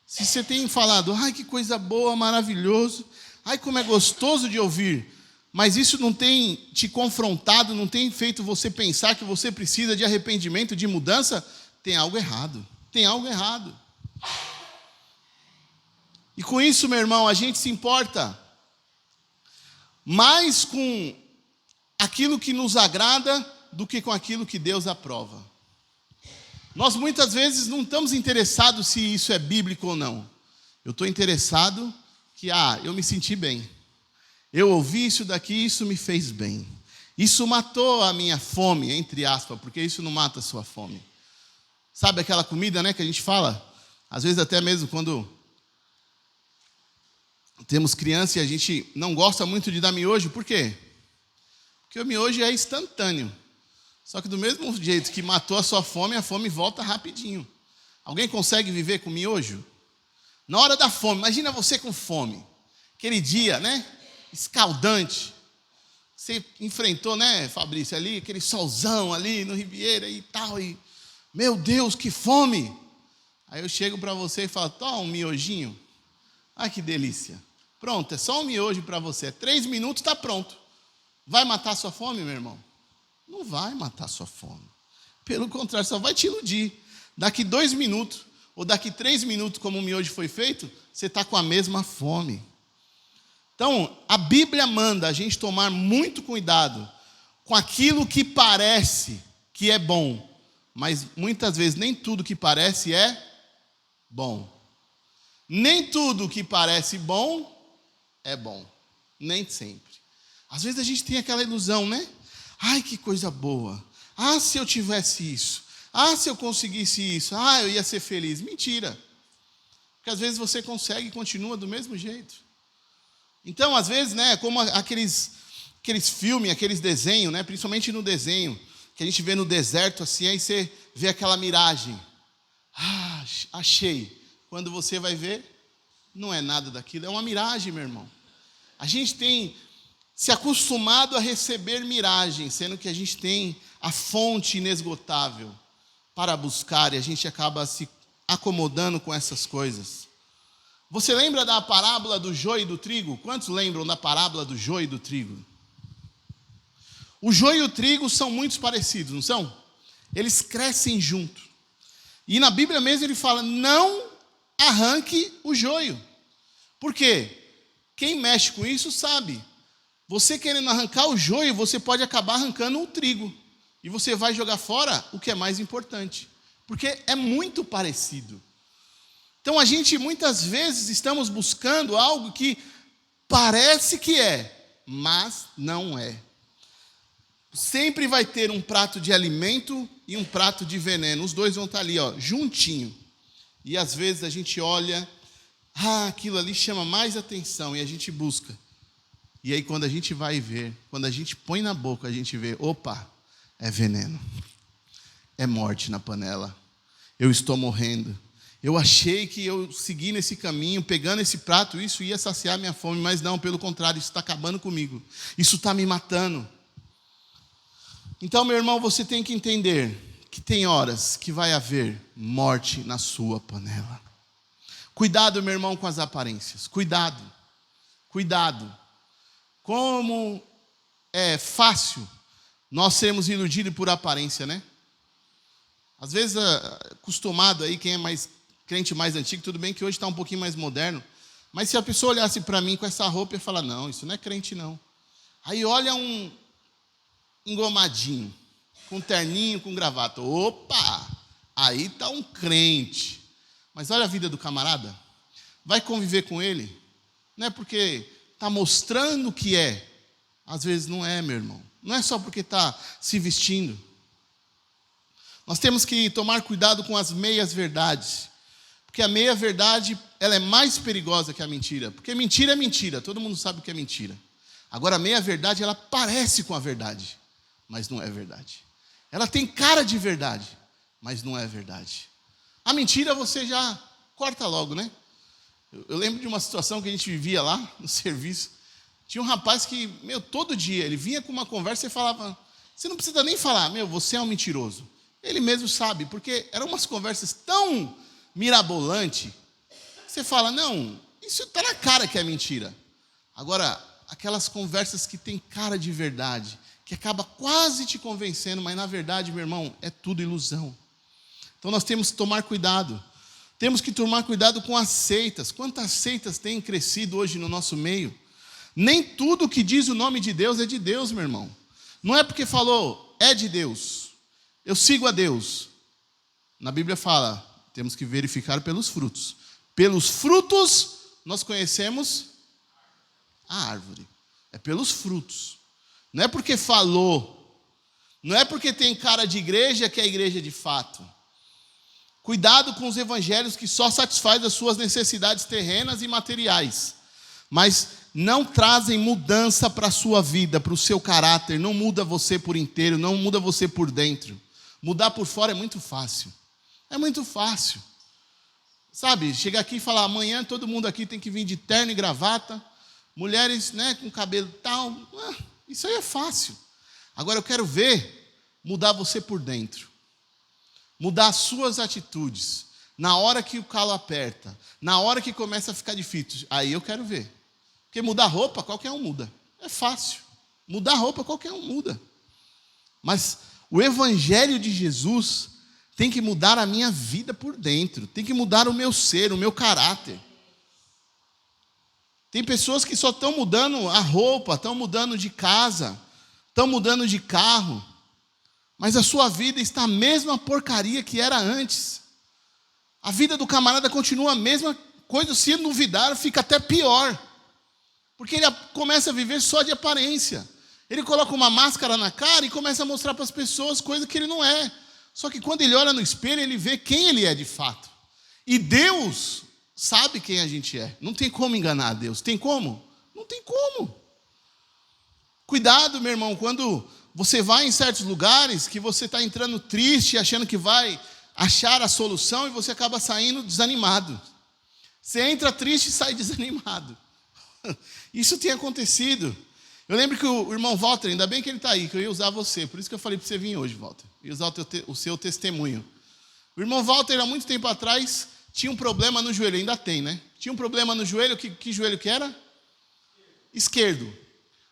Se você tem falado, ai, que coisa boa, maravilhoso, ai, como é gostoso de ouvir, mas isso não tem te confrontado, não tem feito você pensar que você precisa de arrependimento, de mudança, tem algo errado. Tem algo errado. E com isso, meu irmão, a gente se importa mais com aquilo que nos agrada do que com aquilo que Deus aprova. Nós muitas vezes não estamos interessados se isso é bíblico ou não. Eu estou interessado que, eu me senti bem. Eu ouvi isso daqui, isso me fez bem. Isso matou a minha fome, entre aspas, porque isso não mata a sua fome. Sabe aquela comida, né, que a gente fala? Às vezes até mesmo quando temos criança e a gente não gosta muito de dar miojo. Por quê? Porque o miojo é instantâneo. Só que do mesmo jeito que matou a sua fome, a fome volta rapidinho. Alguém consegue viver com miojo? Na hora da fome, imagina você com fome. Aquele dia, né? Escaldante. Você enfrentou, né, Fabrício, ali, aquele solzão ali no Riviera e tal. E, meu Deus, que fome! Aí eu chego para você e falo, toma um miojinho. Ai, que delícia. Pronto, é só um miojo para você. 3 minutos, está pronto. Vai matar a sua fome, meu irmão? Não vai matar a sua fome. Pelo contrário, só vai te iludir. Daqui 2 minutos, ou daqui 3 minutos, como o miojo foi feito, você está com a mesma fome. Então, a Bíblia manda a gente tomar muito cuidado com aquilo que parece que é bom, mas muitas vezes nem tudo que parece é bom. Nem tudo que parece bom é bom. Nem sempre. Às vezes a gente tem aquela ilusão, né? Ai, que coisa boa. Se eu tivesse isso. Ah, se eu conseguisse isso, eu ia ser feliz. Mentira. Porque às vezes você consegue e continua do mesmo jeito. Então, às vezes, né, como aqueles filmes, aqueles desenhos, né, principalmente no desenho, que a gente vê no deserto assim, aí você vê aquela miragem. Achei. Quando você vai ver, não é nada daquilo, é uma miragem, meu irmão. A gente tem se acostumado a receber miragem, sendo que a gente tem a fonte inesgotável para buscar, e a gente acaba se acomodando com essas coisas. Você lembra da parábola do joio e do trigo? Quantos lembram da parábola do joio e do trigo? O joio e o trigo são muito parecidos, não são? Eles crescem junto. E na Bíblia mesmo ele fala, não arranque o joio. Por quê? Quem mexe com isso sabe. Você querendo arrancar o joio, você pode acabar arrancando o trigo. E você vai jogar fora o que é mais importante. Porque é muito parecido. Então a gente muitas vezes estamos buscando algo que parece que é, mas não é. Sempre vai ter um prato de alimento e um prato de veneno. Os dois vão estar ali, juntinho. E às vezes a gente olha, aquilo ali chama mais atenção e a gente busca. E aí quando a gente vai ver, quando a gente põe na boca, a gente vê, opa, é veneno. É morte na panela. Eu estou morrendo. Eu achei que eu segui nesse caminho, pegando esse prato, isso ia saciar minha fome, mas não, pelo contrário, isso está acabando comigo. Isso está me matando. Então, meu irmão, você tem que entender que tem horas que vai haver morte na sua panela. Cuidado, meu irmão, com as aparências. Cuidado. Cuidado. Como é fácil nós sermos iludidos por aparência, né? Às vezes, acostumado aí, quem é mais crente mais antigo, tudo bem que hoje está um pouquinho mais moderno, mas se a pessoa olhasse para mim com essa roupa, ia falar, não, isso não é crente não. Aí olha um engomadinho, com terninho, com gravata, opa, aí está um crente. Mas olha a vida do camarada, vai conviver com ele, não é porque está mostrando que é, às vezes não é, meu irmão, não é só porque está se vestindo. Nós temos que tomar cuidado com as meias-verdades. Porque a meia-verdade, ela é mais perigosa que a mentira. Porque mentira é mentira, todo mundo sabe o que é mentira. Agora, a meia-verdade, ela parece com a verdade, mas não é verdade. Ela tem cara de verdade, mas não é verdade. A mentira você já corta logo, né? Eu lembro de uma situação que a gente vivia lá no serviço. Tinha um rapaz que, todo dia, ele vinha com uma conversa e falava, você não precisa nem falar, você é um mentiroso. Ele mesmo sabe, porque eram umas conversas tão mirabolantes, você fala, não, isso está na cara que é mentira. Agora, aquelas conversas que tem cara de verdade, que acaba quase te convencendo, mas na verdade, meu irmão, é tudo ilusão. Então nós temos que tomar cuidado. Temos que tomar cuidado com as seitas. Quantas seitas têm crescido hoje no nosso meio? Nem tudo que diz o nome de Deus é de Deus, meu irmão. Não é porque falou, é de Deus. Eu sigo a Deus. Na Bíblia fala, temos que verificar pelos frutos. Pelos frutos nós conhecemos a árvore. É pelos frutos. Não é porque falou. Não é porque tem cara de igreja que é igreja de fato. Cuidado com os evangelhos que só satisfazem as suas necessidades terrenas e materiais. Mas não trazem mudança para a sua vida, para o seu caráter. Não muda você por inteiro, não muda você por dentro. Mudar por fora é muito fácil. É muito fácil. Sabe, chegar aqui e falar, amanhã todo mundo aqui tem que vir de terno e gravata. Mulheres, com cabelo tal. Isso aí é fácil. Agora eu quero ver mudar você por dentro. Mudar as suas atitudes. Na hora que o calo aperta. Na hora que começa a ficar difícil. Aí eu quero ver. Porque mudar roupa, qualquer um muda. É fácil. Mudar roupa, qualquer um muda. Mas o evangelho de Jesus tem que mudar a minha vida por dentro. Tem que mudar o meu ser, o meu caráter. Tem pessoas que só estão mudando a roupa, estão mudando de casa, estão mudando de carro. Mas a sua vida está a mesma porcaria que era antes. A vida do camarada continua a mesma coisa. Se duvidar, fica até pior. Porque ele começa a viver só de aparência. Ele coloca uma máscara na cara e começa a mostrar para as pessoas coisas que ele não é. Só que quando ele olha no espelho, ele vê quem ele é de fato. E Deus sabe quem a gente é. Não tem como enganar Deus. Tem como? Não tem como. Cuidado, meu irmão, quando você vai em certos lugares que você está entrando triste, achando que vai achar a solução e você acaba saindo desanimado. Você entra triste e sai desanimado. Isso tem acontecido. Eu lembro que o irmão Walter, ainda bem que ele está aí, que eu ia usar você. Por isso que eu falei para você vir hoje, Walter. Eu ia usar o seu testemunho. O irmão Walter, há muito tempo atrás, tinha um problema no joelho. Ainda tem, né? Tinha um problema no joelho. Que joelho que era? Esquerdo.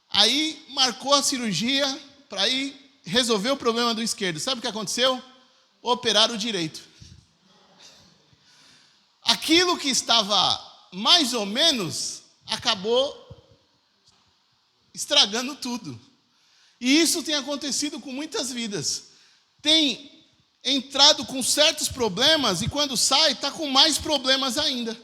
Aí marcou a cirurgia para ir resolver o problema do esquerdo. Sabe o que aconteceu? Operaram o direito. Aquilo que estava mais ou menos acabou estragando tudo. E isso tem acontecido com muitas vidas. Tem entrado com certos problemas e quando sai, está com mais problemas ainda.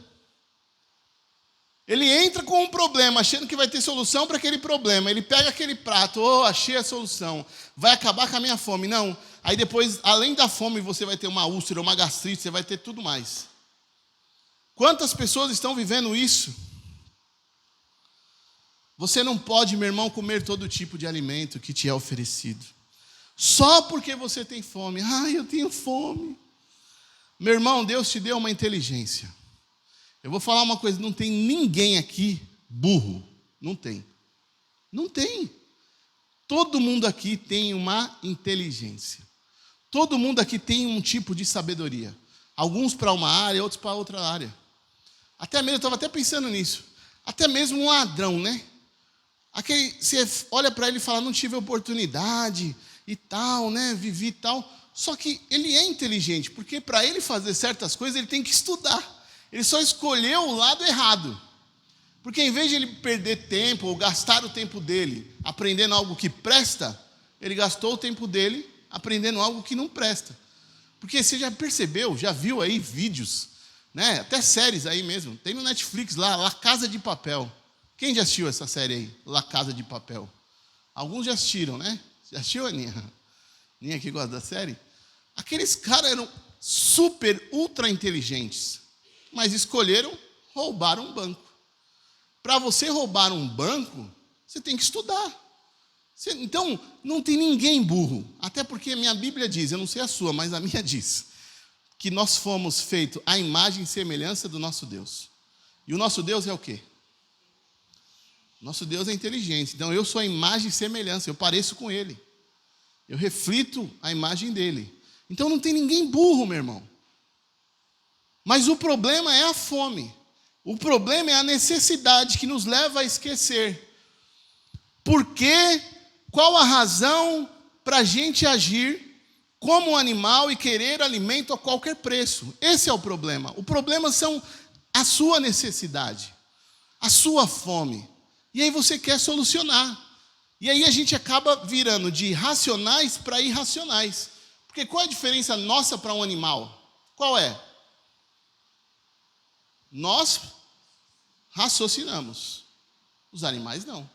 Ele entra com um problema, achando que vai ter solução para aquele problema. Ele pega aquele prato, achei a solução, vai acabar com a minha fome. Não, aí depois, além da fome, você vai ter uma úlcera, uma gastrite, você vai ter tudo mais. Quantas pessoas estão vivendo isso? Você não pode, meu irmão, comer todo tipo de alimento que te é oferecido. Só porque você tem fome. Eu tenho fome. Meu irmão, Deus te deu uma inteligência. Eu vou falar uma coisa, não tem ninguém aqui burro. Não tem. Não tem. Todo mundo aqui tem uma inteligência. Todo mundo aqui tem um tipo de sabedoria. Alguns para uma área, outros para outra área. Até mesmo, eu estava até pensando nisso. Até mesmo um ladrão, né? Aquele, você olha para ele e fala, não tive oportunidade e tal, né? Vivi e tal. Só que ele é inteligente, porque para ele fazer certas coisas, ele tem que estudar. Ele só escolheu o lado errado. Porque em vez de ele perder tempo ou gastar o tempo dele aprendendo algo que presta, ele gastou o tempo dele aprendendo algo que não presta. Porque você já percebeu, já viu aí vídeos, né? Até séries aí mesmo. Tem no Netflix lá, La Casa de Papel. Quem já assistiu essa série aí? La Casa de Papel. Alguns já assistiram, né? Já assistiu, Aninha? Aninha que gosta da série? Aqueles caras eram super, ultra inteligentes, mas escolheram roubar um banco. Para você roubar um banco, você tem que estudar. Então, não tem ninguém burro. Até porque a minha Bíblia diz, eu não sei a sua, mas a minha diz, que nós fomos feitos à imagem e semelhança do nosso Deus. E o nosso Deus é o quê? Nosso Deus é inteligente. Então, eu sou a imagem e semelhança, eu pareço com Ele. Eu reflito a imagem dEle. Então, não tem ninguém burro, meu irmão. Mas o problema é a fome. O problema é a necessidade que nos leva a esquecer. Por quê? Qual a razão para a gente agir como um animal e querer alimento a qualquer preço? Esse é o problema. O problema são a sua necessidade, a sua fome. E aí você quer solucionar. E aí a gente acaba virando de racionais para irracionais. Porque qual é a diferença nossa para um animal? Qual é? Nós raciocinamos. Os animais não.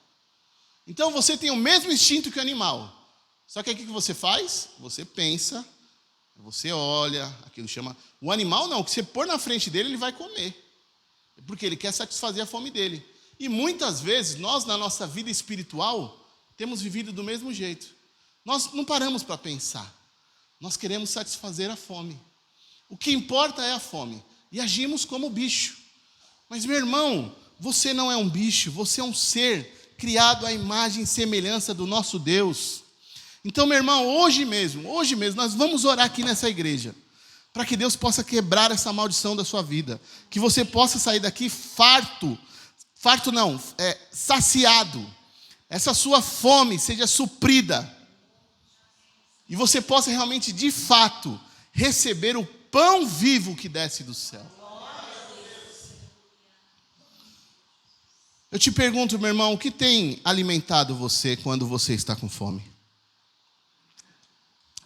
Então você tem o mesmo instinto que o animal. Só que o que você faz? Você pensa, você olha, aquilo chama... O animal não, o que você pôr na frente dele, ele vai comer. Porque ele quer satisfazer a fome dele. E muitas vezes, nós na nossa vida espiritual, temos vivido do mesmo jeito. Nós não paramos para pensar. Nós queremos satisfazer a fome. O que importa é a fome. E agimos como bicho. Mas, meu irmão, você não é um bicho, você é um ser criado à imagem e semelhança do nosso Deus. Então, meu irmão, hoje mesmo, nós vamos orar aqui nessa igreja, para que Deus possa quebrar essa maldição da sua vida, que você possa sair daqui saciado, essa sua fome seja suprida, e você possa realmente, de fato, receber o pão vivo que desce do céu. Eu te pergunto, meu irmão, o que tem alimentado você quando você está com fome?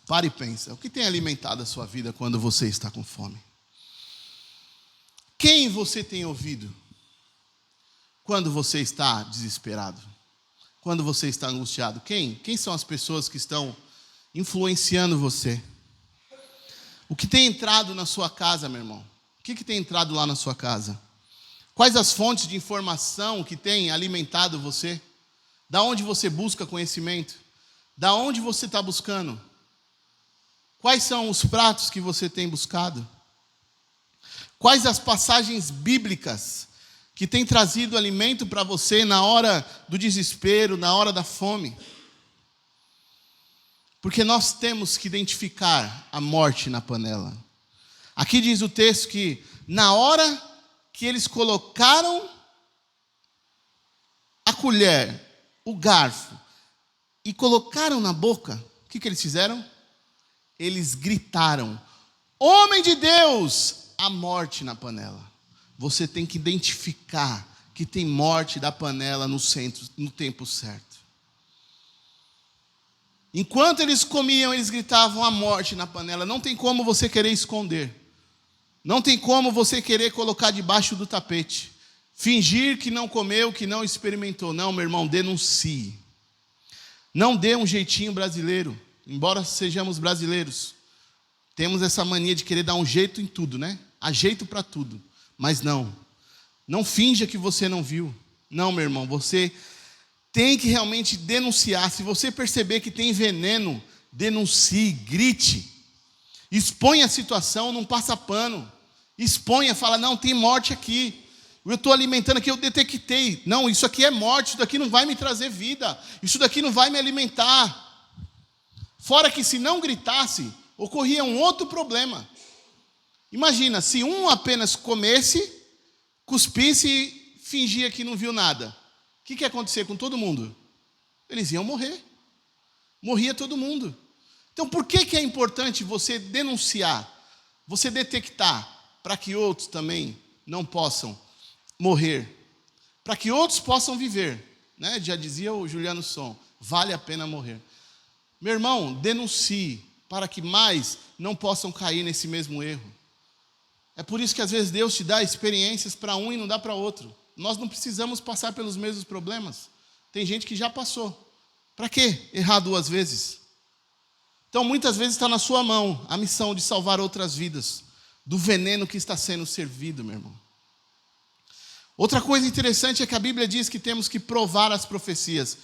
Pare e pensa, o que tem alimentado a sua vida quando você está com fome? Quem você tem ouvido quando você está desesperado? Quando você está angustiado? Quem? Quem são as pessoas que estão influenciando você? O que tem entrado na sua casa, meu irmão? O que tem entrado lá na sua casa? Quais as fontes de informação que têm alimentado você? Da onde você busca conhecimento? Da onde você está buscando? Quais são os pratos que você tem buscado? Quais as passagens bíblicas que têm trazido alimento para você na hora do desespero, na hora da fome? Porque nós temos que identificar a morte na panela. Aqui diz o texto que na hora que eles colocaram a colher, o garfo, e colocaram na boca, o que eles fizeram? Eles gritaram: homem de Deus, a morte na panela. Você tem que identificar que tem morte da panela no centro, no tempo certo. Enquanto eles comiam, eles gritavam a morte na panela. Não tem como você querer esconder. Não tem como você querer colocar debaixo do tapete. Fingir que não comeu, que não experimentou. Não, meu irmão, denuncie. Não dê um jeitinho brasileiro. Embora sejamos brasileiros, temos essa mania de querer dar um jeito em tudo, né? Há jeito para tudo. Mas não. Não finja que você não viu. Não, meu irmão, você tem que realmente denunciar. Se você perceber que tem veneno, denuncie, grite. Exponha a situação, não passa pano. Exponha, fala: não, tem morte aqui. Eu estou alimentando aqui, eu detectei. Não, isso aqui é morte, isso daqui não vai me trazer vida. Isso daqui não vai me alimentar. Fora que se não gritasse, ocorria um outro problema. Imagina, se um apenas comesse, cuspisse e fingia que não viu nada. O que ia acontecer com todo mundo? Eles iam morrer. Morria todo mundo. Então, por que é importante você denunciar, você detectar, para que outros também não possam morrer, para que outros possam viver, né? Já dizia o Juliano Som, vale a pena morrer. Meu irmão, denuncie, para que mais não possam cair nesse mesmo erro. É por isso que às vezes Deus te dá experiências para um e não dá para outro. Nós não precisamos passar pelos mesmos problemas. Tem gente que já passou. Para quê errar 2 vezes? Então, muitas vezes está na sua mão a missão de salvar outras vidas do veneno que está sendo servido, meu irmão. Outra coisa interessante é que a Bíblia diz que temos que provar as profecias.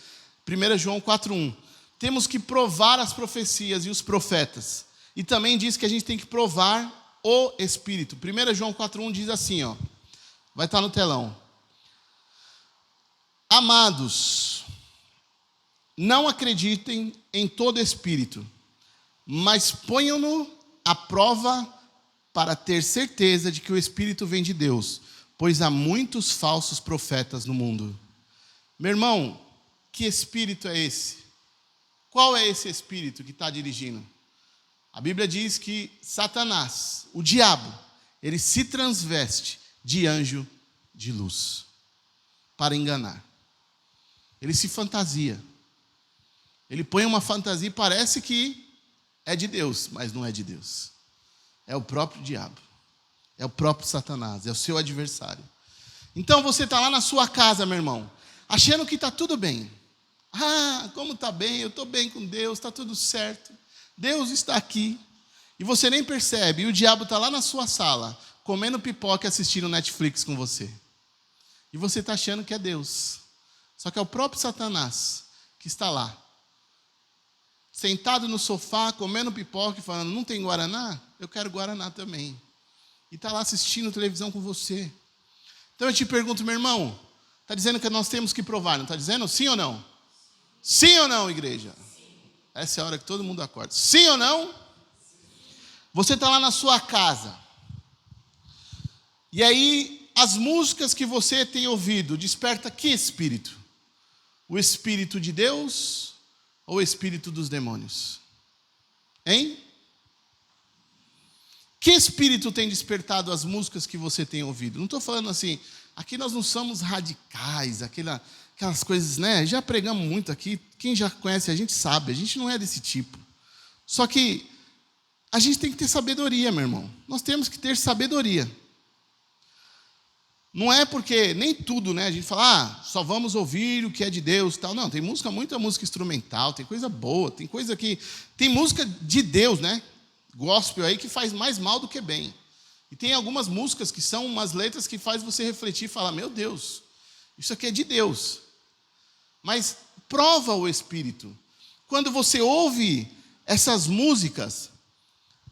1 João 4:1. Temos que provar as profecias e os profetas. E também diz que a gente tem que provar o Espírito. 1 João 4:1 diz assim, ó. Vai estar no telão. Amados, não acreditem em todo espírito, mas ponham-no à prova para ter certeza de que o Espírito vem de Deus, pois há muitos falsos profetas no mundo. Meu irmão, que espírito é esse? Qual é esse espírito que está dirigindo? A Bíblia diz que Satanás, o diabo, ele se transveste de anjo de luz para enganar. Ele se fantasia. Ele põe uma fantasia e parece que é de Deus, mas não é de Deus. É o próprio diabo. É o próprio Satanás, é o seu adversário. Então você está lá na sua casa, meu irmão, achando que está tudo bem. Ah, como está bem, eu estou bem com Deus, está tudo certo. Deus está aqui. E você nem percebe, e o diabo está lá na sua sala, comendo pipoca e assistindo Netflix com você. E você está achando que é Deus. Só que é o próprio Satanás que está lá, sentado no sofá, comendo pipoca e falando: não tem Guaraná? Eu quero Guaraná também. E está lá assistindo televisão com você. Então eu te pergunto, meu irmão, está dizendo que nós temos que provar, não está dizendo? Sim ou não? Sim ou não, igreja? Sim. Essa é a hora que todo mundo acorda. Sim ou não? Sim. Você está lá na sua casa. E aí, as músicas que você tem ouvido, desperta que espírito? O espírito de Deus ou o espírito dos demônios? Hein? Que espírito tem despertado as músicas que você tem ouvido? Não estou falando assim, aqui nós não somos radicais, aquelas coisas, né? Já pregamos muito aqui, quem já conhece a gente sabe, a gente não é desse tipo. Só que a gente tem que ter sabedoria, meu irmão. Nós temos que ter sabedoria. Não é porque nem tudo, né? A gente fala, só vamos ouvir o que é de Deus, tal. Não, tem muita música instrumental, tem coisa boa, tem coisa que tem música de Deus, né? gospel aí que faz mais mal do que bem. E tem algumas músicas que são umas letras que faz você refletir e falar, meu Deus, isso aqui é de Deus. Mas prova o Espírito. Quando você ouve essas músicas,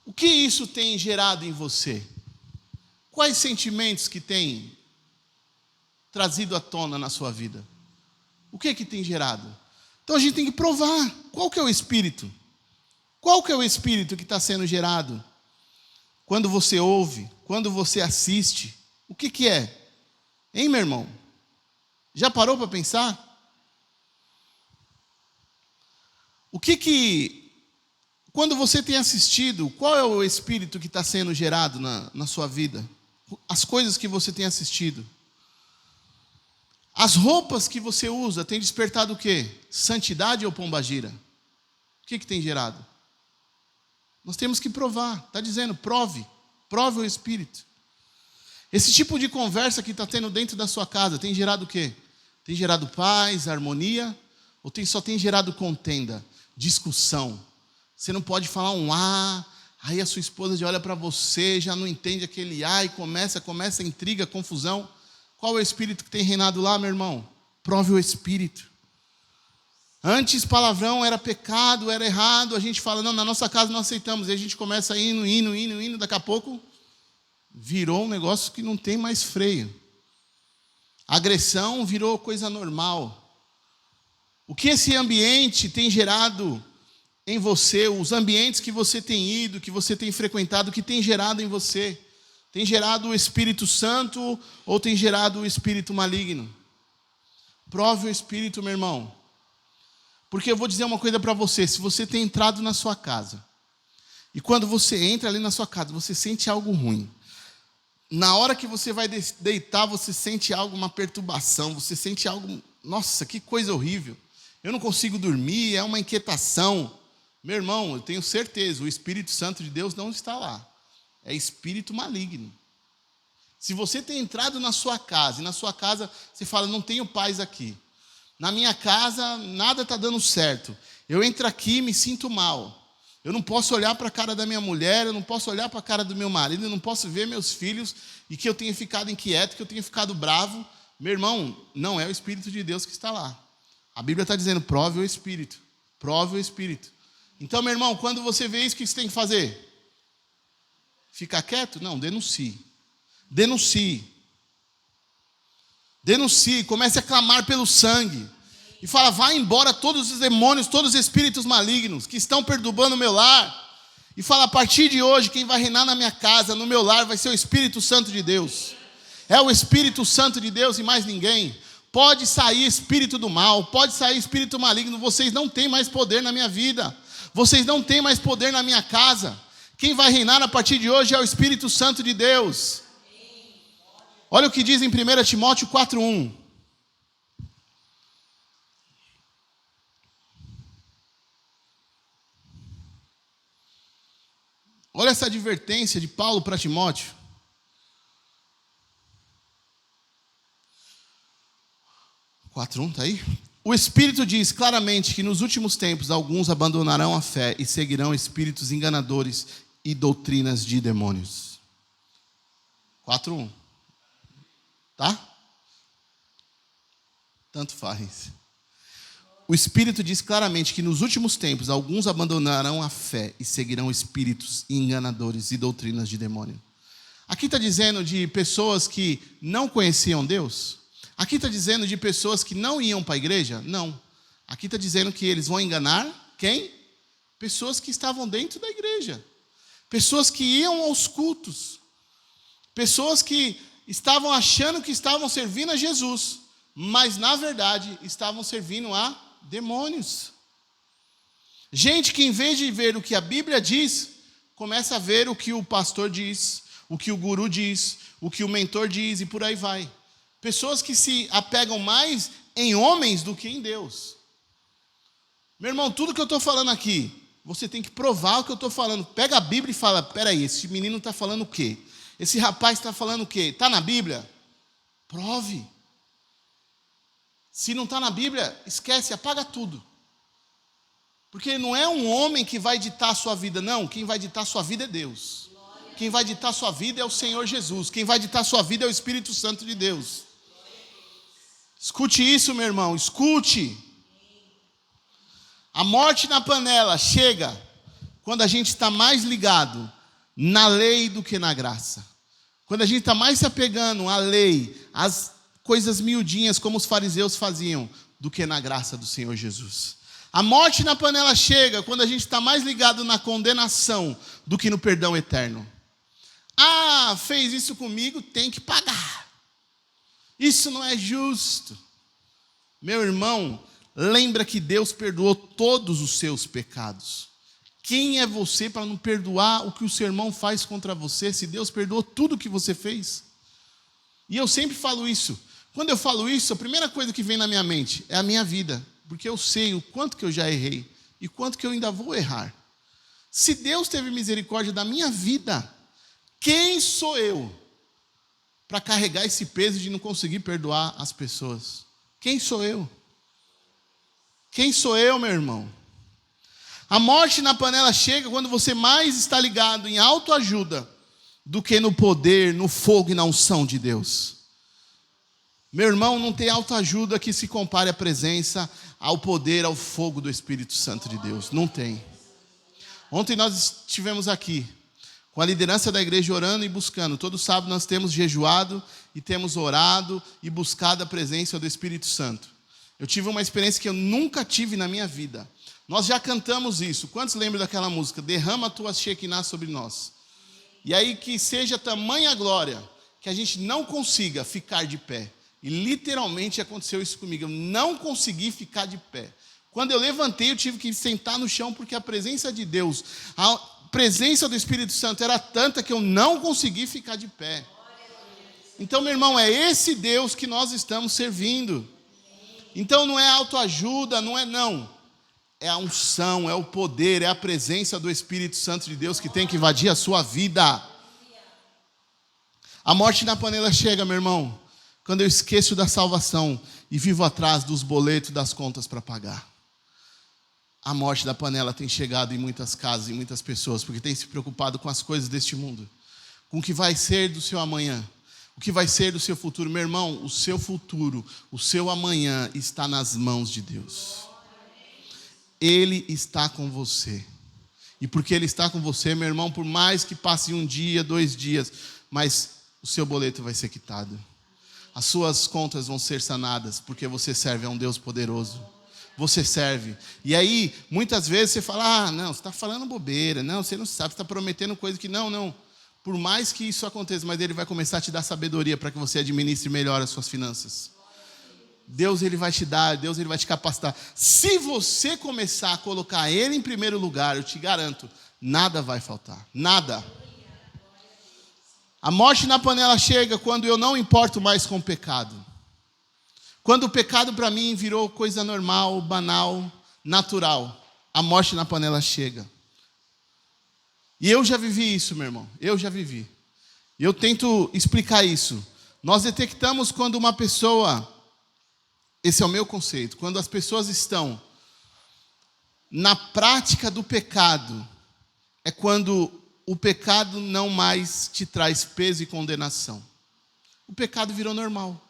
o que isso tem gerado em você? Quais sentimentos que tem trazido à tona na sua vida? O que tem gerado? Então a gente tem que provar. Qual que é o Espírito? Qual que é o Espírito que está sendo gerado? Quando você ouve, quando você assiste, o que é? Hein, meu irmão? Já parou para pensar? Quando você tem assistido, qual é o Espírito que está sendo gerado na sua vida? As coisas que você tem assistido. As roupas que você usa têm despertado o quê? Santidade ou pombagira? O que tem gerado? Nós temos que provar. Está dizendo, prove o Espírito. Esse tipo de conversa que está tendo dentro da sua casa tem gerado o quê? Tem gerado paz, harmonia? Ou só tem gerado contenda, discussão? Você não pode falar um aí a sua esposa já olha para você, já não entende aquele e começa a intriga, confusão. Qual é o Espírito que tem reinado lá, meu irmão? Prove o Espírito. Antes palavrão era pecado, era errado, a gente fala, não, na nossa casa não aceitamos. E a gente começa indo, daqui a pouco virou um negócio que não tem mais freio. Agressão virou coisa normal. O que esse ambiente tem gerado em você, os ambientes que você tem ido, que você tem frequentado, que tem gerado em você? Tem gerado o Espírito Santo ou tem gerado o espírito maligno? Prove o Espírito, meu irmão. Porque eu vou dizer uma coisa para você, se você tem entrado na sua casa, e quando você entra ali na sua casa, você sente algo ruim. Na hora que você vai deitar, você sente algo, uma perturbação, você sente algo, nossa, que coisa horrível. Eu não consigo dormir, é uma inquietação. Meu irmão, eu tenho certeza, o Espírito Santo de Deus não está lá. É espírito maligno. Se você tem entrado na sua casa, e na sua casa você fala, não tenho paz aqui. Na minha casa, nada está dando certo. Eu entro aqui e me sinto mal. Eu não posso olhar para a cara da minha mulher, eu não posso olhar para a cara do meu marido, eu não posso ver meus filhos e que eu tenha ficado inquieto, que eu tenha ficado bravo. Meu irmão, não é o Espírito de Deus que está lá. A Bíblia está dizendo, prove o Espírito. Prove o Espírito. Então, meu irmão, quando você vê isso, o que você tem que fazer? Ficar quieto? Não, denuncie. Denuncie. Denuncie, comece a clamar pelo sangue. E fala, vai embora todos os demônios, todos os espíritos malignos que estão perturbando o meu lar. E fala, a partir de hoje, quem vai reinar na minha casa, no meu lar, vai ser o Espírito Santo de Deus. É o Espírito Santo de Deus e mais ninguém. Pode sair espírito do mal, pode sair espírito maligno. Vocês não têm mais poder na minha vida. Vocês não têm mais poder na minha casa. Quem vai reinar a partir de hoje é o Espírito Santo de Deus. Olha o que diz em 1 Timóteo 4:1. Olha essa advertência de Paulo para Timóteo. Está aí? O Espírito diz claramente que nos últimos tempos alguns abandonarão a fé e seguirão espíritos enganadores e doutrinas de demônios. 4:1. Tá? Tanto faz. O Espírito diz claramente que nos últimos tempos alguns abandonarão a fé e seguirão espíritos enganadores e doutrinas de demônio. Aqui está dizendo de pessoas que não conheciam Deus? Aqui está dizendo de pessoas que não iam para a igreja? Não. Aqui está dizendo que eles vão enganar quem? Pessoas que estavam dentro da igreja. Pessoas que iam aos cultos. Pessoas que estavam achando que estavam servindo a Jesus, mas na verdade estavam servindo a demônios. Gente que em vez de ver o que a Bíblia diz, começa a ver o que o pastor diz, o que o guru diz, o que o mentor diz e por aí vai. Pessoas que se apegam mais em homens do que em Deus. Meu irmão, tudo que eu estou falando aqui, você tem que provar o que eu estou falando. Pega a Bíblia e fala, peraí, esse menino está falando o quê? Esse rapaz está falando o quê? Está na Bíblia? Prove. Se não está na Bíblia, esquece, apaga tudo. Porque não é um homem que vai ditar a sua vida, não. Quem vai ditar a sua vida é Deus. Quem vai ditar a sua vida é o Senhor Jesus. Quem vai ditar a sua vida é o Espírito Santo de Deus. Escute isso, meu irmão, escute. A morte na panela chega quando a gente está mais ligado na lei do que na graça. Quando a gente está mais se apegando à lei, às coisas miudinhas como os fariseus faziam, do que na graça do Senhor Jesus. A morte na panela chega quando a gente está mais ligado na condenação do que no perdão eterno. Ah, fez isso comigo, tem que pagar. Isso não é justo. Meu irmão, lembra que Deus perdoou todos os seus pecados. Quem é você para não perdoar o que o seu irmão faz contra você, se Deus perdoou tudo o que você fez? E eu sempre falo isso. Quando eu falo isso, a primeira coisa que vem na minha mente é a minha vida. Porque eu sei o quanto que eu já errei e quanto que eu ainda vou errar. Se Deus teve misericórdia da minha vida, quem sou eu para carregar esse peso de não conseguir perdoar as pessoas? Quem sou eu? Quem sou eu, meu irmão? A morte na panela chega quando você mais está ligado em autoajuda do que no poder, no fogo e na unção de Deus. Meu irmão, não tem autoajuda que se compare à presença, ao poder, ao fogo do Espírito Santo de Deus. Não tem. Ontem nós estivemos aqui com a liderança da igreja orando e buscando. Todo sábado nós temos jejuado e temos orado e buscado a presença do Espírito Santo. Eu tive uma experiência que eu nunca tive na minha vida. Nós já cantamos isso. Quantos lembram daquela música? Derrama a tua Shekinah sobre nós. E aí que seja tamanha glória que a gente não consiga ficar de pé. E literalmente aconteceu isso comigo. Eu não consegui ficar de pé. Quando eu levantei, eu tive que sentar no chão, porque a presença de Deus, a presença do Espírito Santo era tanta que eu não consegui ficar de pé. Então, meu irmão, é esse Deus que nós estamos servindo. Então não é autoajuda, não. É a unção, é o poder, é a presença do Espírito Santo de Deus que tem que invadir a sua vida. A morte na panela chega, meu irmão, quando eu esqueço da salvação e vivo atrás dos boletos das contas para pagar. A morte da panela tem chegado em muitas casas, em muitas pessoas, porque tem se preocupado com as coisas deste mundo, com o que vai ser do seu amanhã, o que vai ser do seu futuro. Meu irmão, o seu futuro, o seu amanhã está nas mãos de Deus. Ele está com você. E porque Ele está com você, meu irmão, por mais que passe um dia, 2 dias, mas o seu boleto vai ser quitado. As suas contas vão ser sanadas, porque você serve a um Deus poderoso. Você serve. E aí, muitas vezes você fala, não, você está falando bobeira, não, você não sabe, você está prometendo coisa que não. Por mais que isso aconteça, mas Ele vai começar a te dar sabedoria para que você administre melhor as suas finanças. Deus, Ele vai te dar, Deus, Ele vai te capacitar. Se você começar a colocar Ele em primeiro lugar, eu te garanto, nada vai faltar, nada. A morte na panela chega quando eu não importo mais com o pecado. Quando o pecado para mim virou coisa normal, banal, natural. A morte na panela chega. E eu já vivi isso, meu irmão. Eu já vivi. E eu tento explicar isso. Nós detectamos quando uma pessoa, esse é o meu conceito, quando as pessoas estão na prática do pecado, é quando o pecado não mais te traz peso e condenação. O pecado virou normal.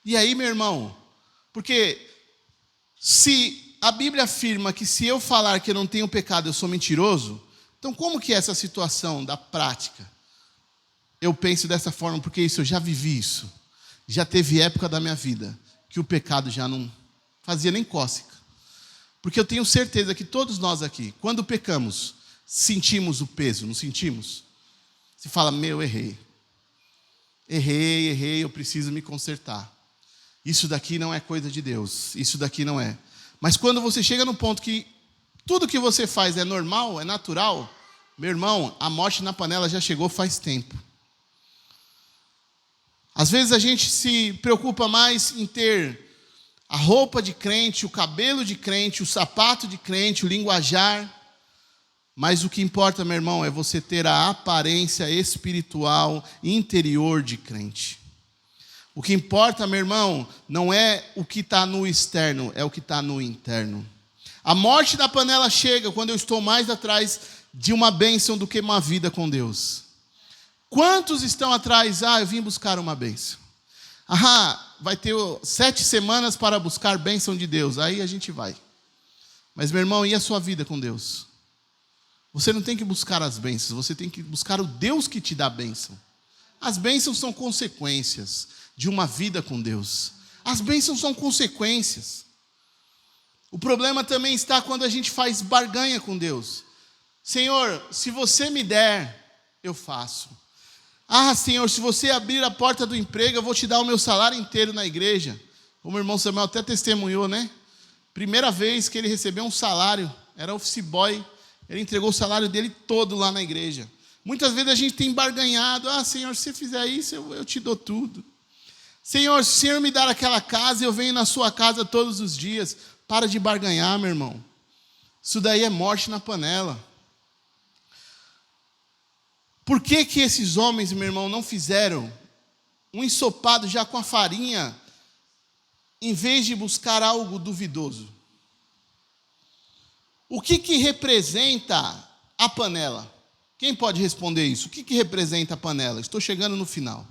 E aí, meu irmão, porque se a Bíblia afirma que se eu falar que eu não tenho pecado, eu sou mentiroso, então como que é essa situação da prática? Eu penso dessa forma, porque isso eu já vivi isso. Já teve época da minha vida que o pecado já não fazia nem cócega. Porque eu tenho certeza que todos nós aqui, quando pecamos, sentimos o peso, não sentimos? Você fala, errei, eu preciso me consertar. Isso daqui não é coisa de Deus, isso daqui não é. Mas quando você chega no ponto que tudo que você faz é normal, é natural, meu irmão, a morte na panela já chegou faz tempo. Às vezes a gente se preocupa mais em ter a roupa de crente, o cabelo de crente, o sapato de crente, o linguajar. Mas o que importa, meu irmão, é você ter a aparência espiritual interior de crente. O que importa, meu irmão, não é o que está no externo, é o que está no interno. A morte da panela chega quando eu estou mais atrás de uma bênção do que uma vida com Deus. Quantos estão atrás? Eu vim buscar uma bênção. Vai ter 7 semanas para buscar bênção de Deus. Aí a gente vai. Mas, meu irmão, e a sua vida com Deus? Você não tem que buscar as bênçãos, você tem que buscar o Deus que te dá a bênção. As bênçãos são consequências de uma vida com Deus. As bênçãos são consequências. O problema também está quando a gente faz barganha com Deus. Senhor, se você me der, eu faço. Senhor, se você abrir a porta do emprego, eu vou te dar o meu salário inteiro na igreja. Como o irmão Samuel até testemunhou, né? Primeira vez que ele recebeu um salário, era office boy, ele entregou o salário dele todo lá na igreja. Muitas vezes a gente tem barganhado. Senhor, se você fizer isso, eu te dou tudo. Senhor, se o Senhor me dar aquela casa, eu venho na sua casa todos os dias. Para de barganhar, meu irmão. Isso daí é morte na panela. Por que esses homens, meu irmão, não fizeram um ensopado já com a farinha, em vez de buscar algo duvidoso? O que representa a panela? Quem pode responder isso? O que representa a panela? Estou chegando no final.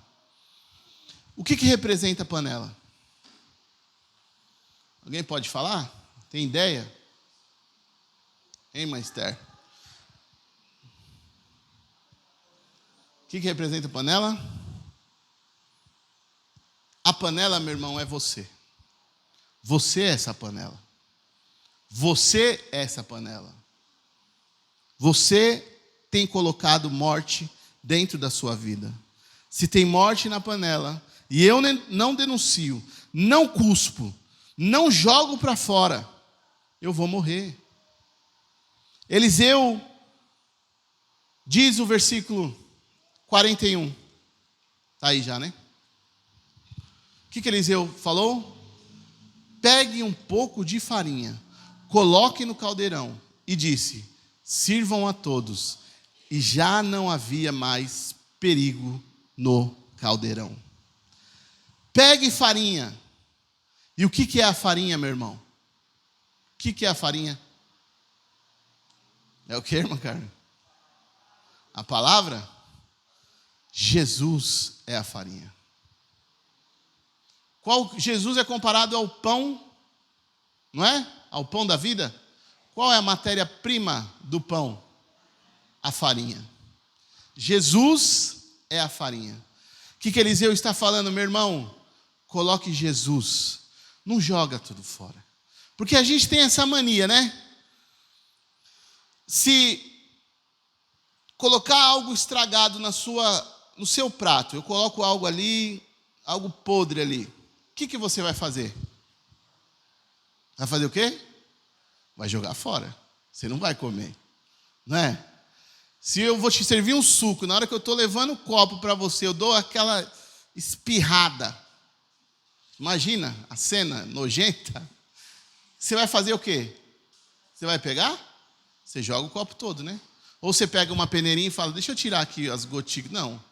O que representa a panela? Alguém pode falar? Tem ideia? Hein, Maester? O que representa a panela? A panela, meu irmão, é você. Você é essa panela. Você é essa panela. Você tem colocado morte dentro da sua vida. Se tem morte na panela, e eu não denuncio, não cuspo, não jogo para fora, eu vou morrer. Eliseu diz o versículo 41. Está aí já, né? O que Eliseu falou? Pegue um pouco de farinha, coloque no caldeirão, e disse: sirvam a todos. E já não havia mais perigo no caldeirão. Pegue farinha. E o que é a farinha, meu irmão? O que é a farinha? É o que, irmã Carmen? A palavra? Jesus é a farinha. Jesus é comparado ao pão, não é? Ao pão da vida. Qual é a matéria-prima do pão? A farinha. Jesus é a farinha. O que Eliseu está falando, meu irmão? Coloque Jesus. Não joga tudo fora. Porque a gente tem essa mania, né? Se colocar algo estragado no seu prato, eu coloco algo ali, algo podre ali, o que você vai fazer? Vai fazer o quê? Vai jogar fora. Você não vai comer. Não é? Se eu vou te servir um suco, na hora que eu estou levando o copo para você, eu dou aquela espirrada. Imagina a cena nojenta. Você vai fazer o quê? Você vai pegar? Você joga o copo todo, né? Ou você pega uma peneirinha e fala: deixa eu tirar aqui as gotinhas. Não,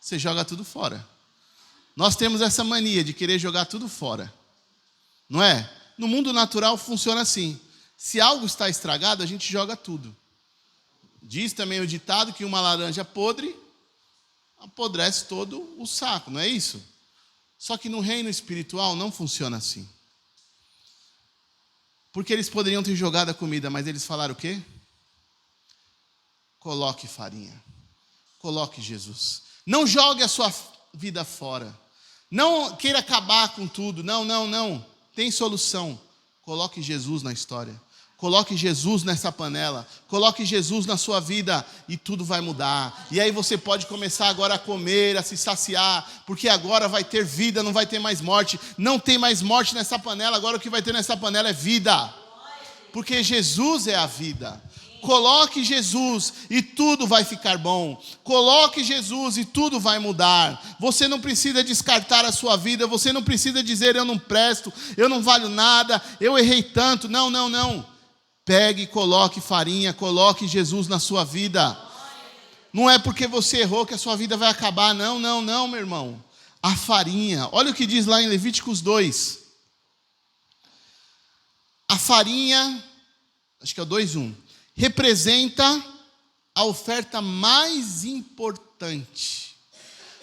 você joga tudo fora. Nós temos essa mania de querer jogar tudo fora. Não é? No mundo natural funciona assim. Se algo está estragado, a gente joga tudo. Diz também o ditado que uma laranja podre apodrece todo o saco, não é isso? Só que no reino espiritual não funciona assim. Porque eles poderiam ter jogado a comida, mas eles falaram o quê? Coloque farinha. Coloque Jesus. Não jogue a sua vida fora. Não queira acabar com tudo. Não. Tem solução. Coloque Jesus na história. Coloque Jesus nessa panela. Coloque Jesus na sua vida e tudo vai mudar. E aí você pode começar agora a comer, a se saciar, porque agora vai ter vida, não vai ter mais morte. Não tem mais morte nessa panela, agora o que vai ter nessa panela é vida. Porque Jesus é a vida. Coloque Jesus e tudo vai ficar bom. Coloque Jesus e tudo vai mudar. Você não precisa descartar a sua vida. Você não precisa dizer: eu não presto, eu não valho nada, eu errei tanto. Não. Pegue e coloque farinha, coloque Jesus na sua vida. Não é porque você errou que a sua vida vai acabar. Não, meu irmão. A farinha, olha o que diz lá em Levíticos 2. A farinha acho que é o 2:1, representa a oferta mais importante.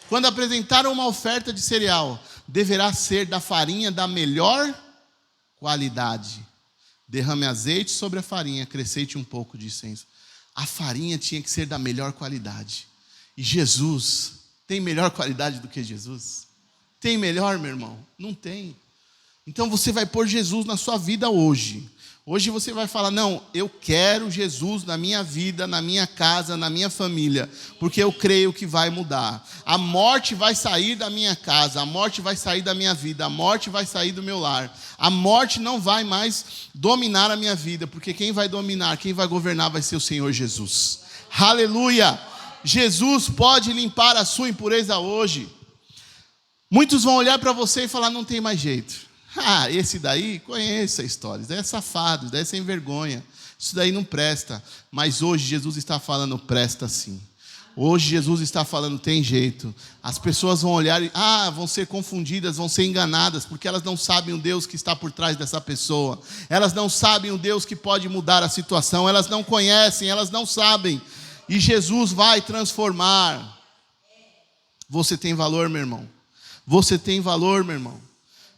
Quando apresentar uma oferta de cereal, deverá ser da farinha da melhor qualidade. Derrame azeite sobre a farinha, acrescente um pouco de incenso. A farinha tinha que ser da melhor qualidade. E Jesus, tem melhor qualidade do que Jesus? Tem melhor, meu irmão? Não tem. Então você vai pôr Jesus na sua vida hoje. Hoje você vai falar, não, eu quero Jesus na minha vida, na minha casa, na minha família, porque eu creio que vai mudar. A morte vai sair da minha casa, a morte vai sair da minha vida, a morte vai sair do meu lar. A morte não vai mais dominar a minha vida, porque quem vai dominar, quem vai governar vai ser o Senhor Jesus. Aleluia! Jesus pode limpar a sua impureza hoje. Muitos vão olhar para você e falar, não tem mais jeito. Ah, esse daí, conheço a história, isso daí é safado, isso daí é sem vergonha, isso daí não presta. Mas hoje Jesus está falando, presta sim. Hoje Jesus está falando, tem jeito. As pessoas vão olhar e vão ser confundidas, vão ser enganadas, porque elas não sabem o Deus que está por trás dessa pessoa. Elas não sabem o Deus que pode mudar a situação, elas não conhecem, elas não sabem. E Jesus vai transformar. Você tem valor, meu irmão. Você tem valor, meu irmão.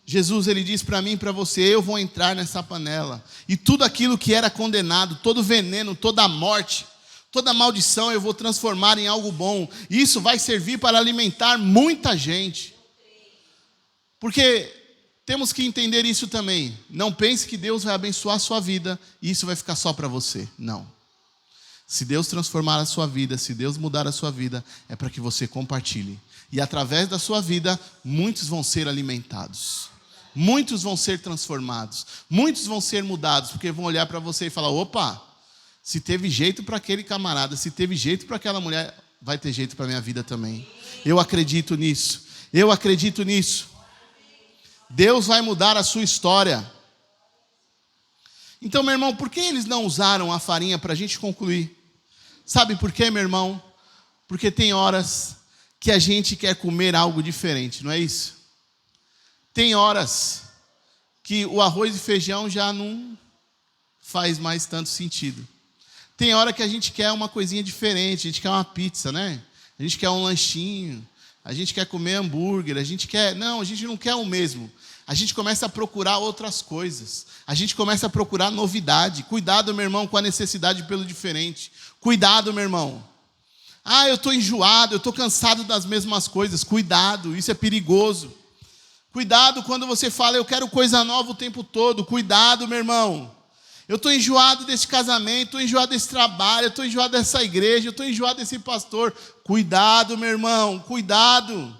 Jesus, ele diz para mim e para você, eu vou entrar nessa panela. E tudo aquilo que era condenado, todo veneno, toda morte, toda maldição, eu vou transformar em algo bom. E isso vai servir para alimentar muita gente. Porque temos que entender isso também. Não pense que Deus vai abençoar a sua vida e isso vai ficar só para você. Não. Se Deus transformar a sua vida, se Deus mudar a sua vida, é para que você compartilhe. E através da sua vida, muitos vão ser alimentados. Muitos vão ser transformados. Muitos vão ser mudados, porque vão olhar para você e falar, opa, se teve jeito para aquele camarada, se teve jeito para aquela mulher, vai ter jeito para a minha vida também. Eu acredito nisso. Eu acredito nisso. Deus vai mudar a sua história. Então, meu irmão, por que eles não usaram a farinha para a gente concluir? Sabe por quê, meu irmão? Porque tem horas que a gente quer comer algo diferente, não é isso? Tem horas que o arroz e feijão já não faz mais tanto sentido. Tem hora que a gente quer uma coisinha diferente, a gente quer uma pizza, né? A gente quer um lanchinho, a gente quer comer hambúrguer, a gente não quer o mesmo. A gente começa a procurar outras coisas. A gente começa a procurar novidade. Cuidado, meu irmão, com a necessidade pelo diferente. Cuidado, meu irmão. Eu estou enjoado, eu estou cansado das mesmas coisas. Cuidado, isso é perigoso. Cuidado quando você fala, eu quero coisa nova o tempo todo. Cuidado, meu irmão. Eu estou enjoado desse casamento, estou enjoado desse trabalho, estou enjoado dessa igreja, estou enjoado desse pastor. Cuidado, meu irmão, cuidado.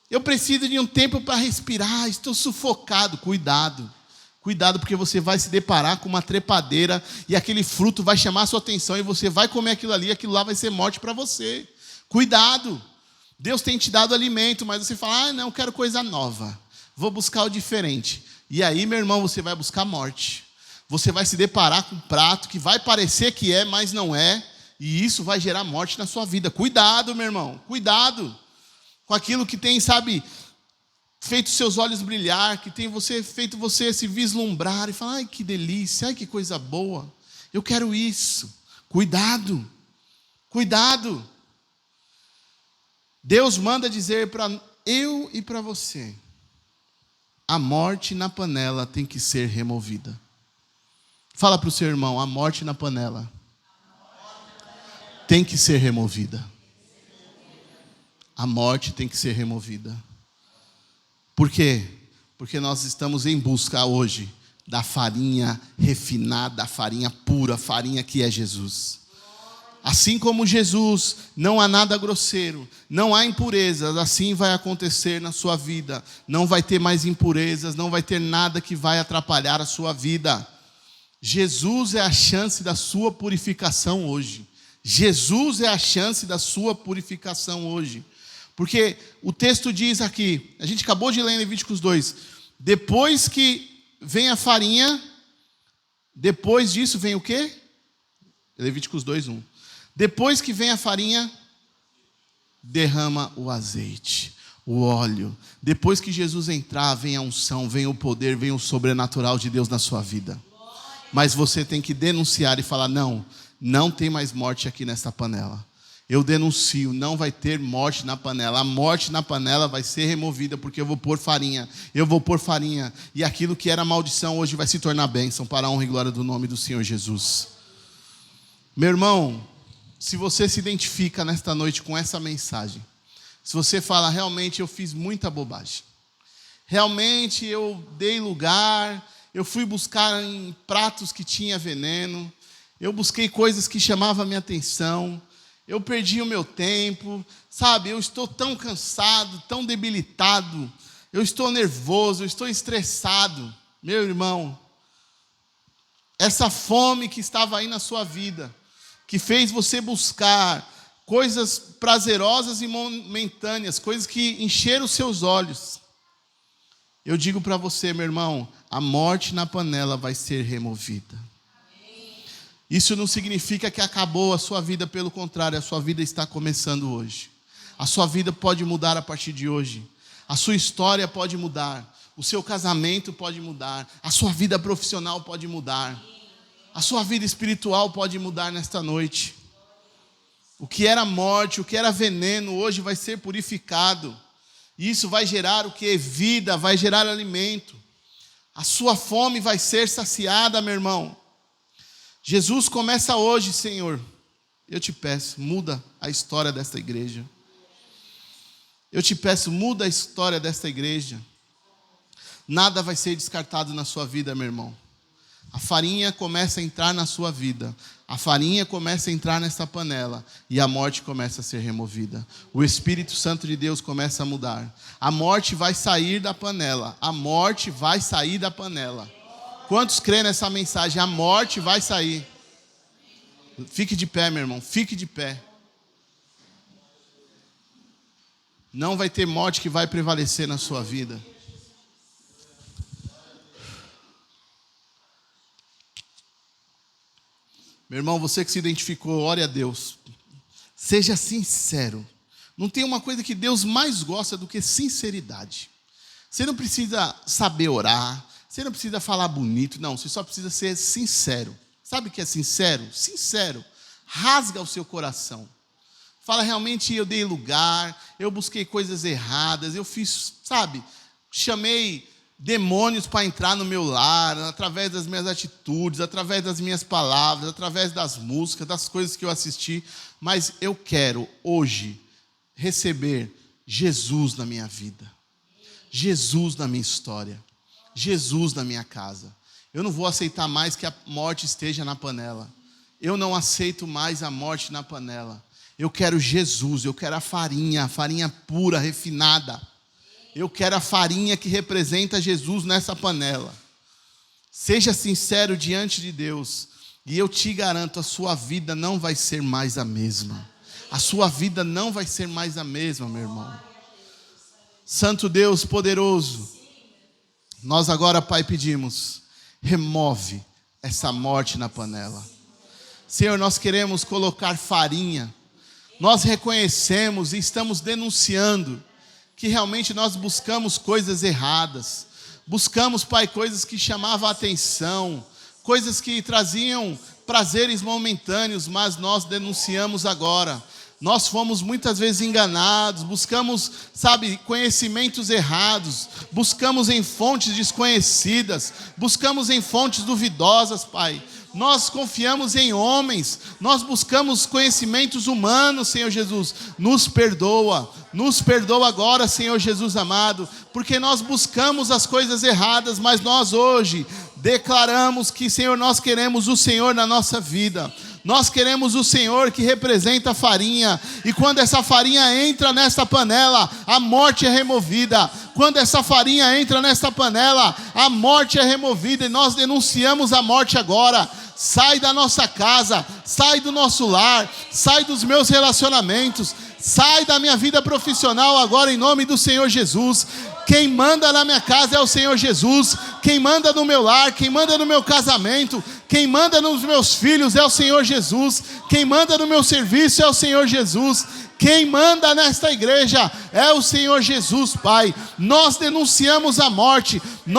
Eu preciso de um tempo para respirar, estou sufocado. Cuidado. Cuidado, porque você vai se deparar com uma trepadeira e aquele fruto vai chamar a sua atenção e você vai comer aquilo ali, aquilo lá vai ser morte para você. Cuidado. Deus tem te dado alimento, mas você fala, não, quero coisa nova. Vou buscar o diferente. E aí, meu irmão, você vai buscar morte. Você vai se deparar com um prato que vai parecer que é, mas não é. E isso vai gerar morte na sua vida. Cuidado, meu irmão. Cuidado com aquilo que tem, feito seus olhos brilhar, que tem feito você se vislumbrar e falar, ai, que delícia, ai, que coisa boa. Eu quero isso. Cuidado. Cuidado. Deus manda dizer para eu e para você, a morte na panela tem que ser removida. Fala para o seu irmão, a morte na panela tem que ser removida. A morte tem que ser removida. Por quê? Porque nós estamos em busca hoje da farinha refinada, a farinha pura, a farinha que é Jesus. Assim como Jesus, não há nada grosseiro, não há impurezas, assim vai acontecer na sua vida. Não vai ter mais impurezas, não vai ter nada que vai atrapalhar a sua vida. Jesus é a chance da sua purificação hoje. Jesus é a chance da sua purificação hoje. Porque o texto diz aqui, a gente acabou de ler em Levíticos 2, depois que vem a farinha, depois disso vem o quê? Levíticos 2:1. Depois que vem a farinha, derrama o azeite, o óleo. Depois que Jesus entrar, vem a unção, vem o poder, vem o sobrenatural de Deus na sua vida. Mas você tem que denunciar e falar: não tem mais morte aqui nessa panela. Eu denuncio, não vai ter morte na panela. A morte na panela vai ser removida, porque eu vou pôr farinha. E aquilo que era maldição hoje vai se tornar bênção, para a honra e glória do nome do Senhor Jesus. Meu irmão, se você se identifica nesta noite com essa mensagem, se você fala: realmente eu fiz muita bobagem, realmente eu dei lugar, eu fui buscar em pratos que tinha veneno, eu busquei coisas que chamavam a minha atenção, eu perdi o meu tempo, sabe? Eu estou tão cansado, tão debilitado, eu estou nervoso, eu estou estressado. Meu irmão, essa fome que estava aí na sua vida, que fez você buscar coisas prazerosas e momentâneas, coisas que encheram os seus olhos, eu digo para você, meu irmão, a morte na panela vai ser removida. Isso não significa que acabou a sua vida, pelo contrário, a sua vida está começando hoje. A sua vida pode mudar a partir de hoje. A sua história pode mudar. O seu casamento pode mudar. A sua vida profissional pode mudar. A sua vida espiritual pode mudar nesta noite. O que era morte, o que era veneno, hoje vai ser purificado. Isso vai gerar o que é vida, vai gerar alimento. A sua fome vai ser saciada, meu irmão. Jesus começa hoje, Senhor. Eu te peço, muda a história desta igreja. Eu te peço, muda a história desta igreja. Nada vai ser descartado na sua vida, meu irmão. A farinha começa a entrar na sua vida. A farinha começa a entrar nessa panela. E a morte começa a ser removida. O Espírito Santo de Deus começa a mudar. A morte vai sair da panela. A morte vai sair da panela. Quantos creem nessa mensagem? A morte vai sair. Fique de pé, meu irmão. Fique de pé. Não vai ter morte que vai prevalecer na sua vida. Meu irmão, você que se identificou, ore a Deus. Seja sincero. Não tem uma coisa que Deus mais gosta do que sinceridade. Você não precisa saber orar. Você não precisa falar bonito. Não, você só precisa ser sincero. Sabe o que é sincero? Sincero. Rasga o seu coração. Fala: realmente eu dei lugar. Eu busquei coisas erradas. Eu fiz, sabe? Chamei demônios para entrar no meu lar, através das minhas atitudes, através das minhas palavras, através das músicas, das coisas que eu assisti. Mas eu quero hoje receber Jesus na minha vida, Jesus na minha história, Jesus na minha casa. Eu não vou aceitar mais que a morte esteja na panela. Eu não aceito mais a morte na panela. Eu quero Jesus, eu quero a farinha pura, refinada. Eu quero a farinha que representa Jesus nessa panela. Seja sincero diante de Deus. E eu te garanto, a sua vida não vai ser mais a mesma. A sua vida não vai ser mais a mesma, meu irmão. Santo Deus poderoso, nós agora, Pai, pedimos: remove essa morte na panela. Senhor, nós queremos colocar farinha. Nós reconhecemos e estamos denunciando que realmente nós buscamos coisas erradas. Buscamos, Pai, coisas que chamavam a atenção, coisas que traziam prazeres momentâneos, mas nós denunciamos agora. Nós fomos muitas vezes enganados, buscamos, sabe, conhecimentos errados, buscamos em fontes desconhecidas, buscamos em fontes duvidosas, Pai. Nós confiamos em homens, nós buscamos conhecimentos humanos, Senhor Jesus. Nos perdoa agora, Senhor Jesus amado, porque nós buscamos as coisas erradas, mas nós hoje declaramos que, Senhor, nós queremos o Senhor na nossa vida. Nós queremos o Senhor que representa a farinha. E quando essa farinha entra nessa panela, a morte é removida. Quando essa farinha entra nessa panela, a morte é removida. E nós denunciamos a morte agora. Sai da nossa casa, sai do nosso lar, sai dos meus relacionamentos, sai da minha vida profissional agora em nome do Senhor Jesus. Quem manda na minha casa é o Senhor Jesus. Quem manda no meu lar, quem manda no meu casamento, Quem manda nos meus filhos é o Senhor Jesus. Quem manda no meu serviço é o Senhor Jesus. Quem manda nesta igreja é o Senhor Jesus, Pai. Nós denunciamos a morte, e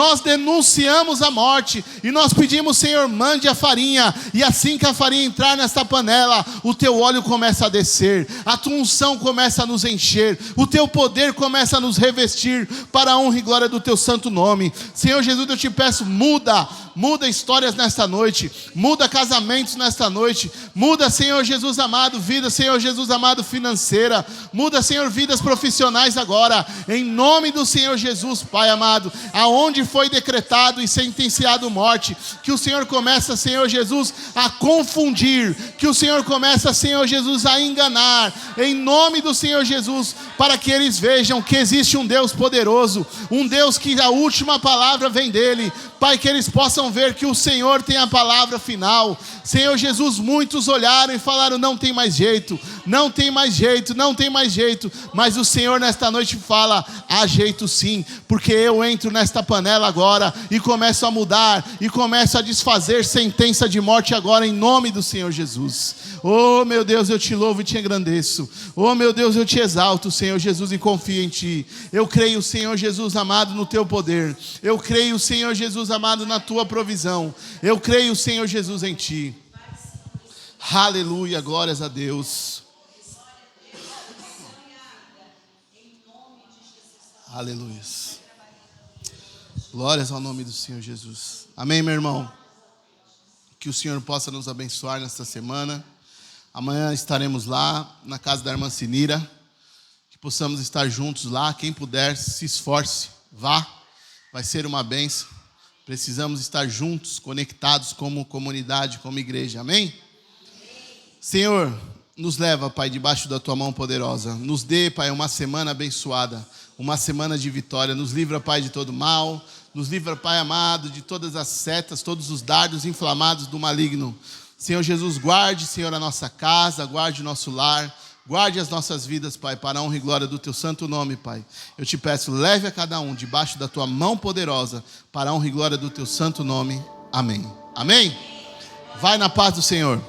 nós pedimos, Senhor, mande a farinha, e assim que a farinha entrar nesta panela, o teu óleo começa a descer, a tua unção começa a nos encher, o teu poder começa a nos revestir, para a honra e glória do teu santo nome. Senhor Jesus, eu te peço, muda histórias nesta noite, muda casamentos nesta noite, muda, Senhor Jesus amado, vida, Senhor Jesus amado, financeira, muda, Senhor, vidas profissionais agora, em nome do Senhor Jesus, Pai amado, aonde foi decretado e sentenciado morte, que o Senhor começa, Senhor Jesus, a confundir, que o Senhor começa, Senhor Jesus, a enganar, em nome do Senhor Jesus, para que eles vejam que existe um Deus poderoso, um Deus que a última palavra vem dele, Pai, que eles possam ver que o Senhor tem a palavra final. Senhor Jesus, muitos olharam e falaram, não tem mais jeito, mas o Senhor nesta noite fala, há jeito sim, porque eu entro nesta panela agora, e começo a mudar, e começo a desfazer sentença de morte agora, em nome do Senhor Jesus. Oh meu Deus, eu te louvo e te engrandeço. Oh meu Deus, eu te exalto, Senhor Jesus, e confio em ti. Eu creio, Senhor Jesus amado, no teu poder. Eu creio, Senhor Jesus amado, na tua provisão. Eu creio, Senhor Jesus, em ti. Aleluia, glórias a Deus. Aleluia. Glórias ao nome do Senhor Jesus. Amém, meu irmão? Que o Senhor possa nos abençoar nesta semana. Amanhã estaremos lá na casa da irmã Sinira. Que possamos estar juntos lá. Quem puder, se esforce, vá. Vai ser uma bênção. Precisamos estar juntos, conectados como comunidade, como igreja. Amém? Senhor, nos leva, Pai, debaixo da tua mão poderosa. Nos dê, Pai, uma semana abençoada, uma semana de vitória. Nos livra, Pai, de todo mal. Nos livra, Pai amado, de todas as setas, todos os dardos inflamados do maligno. Senhor Jesus, guarde, Senhor, a nossa casa, guarde o nosso lar, guarde as nossas vidas, Pai, para a honra e glória do teu santo nome, Pai. Eu te peço, leve a cada um debaixo da tua mão poderosa, para a honra e glória do teu santo nome. Amém. Amém? Vai na paz do Senhor.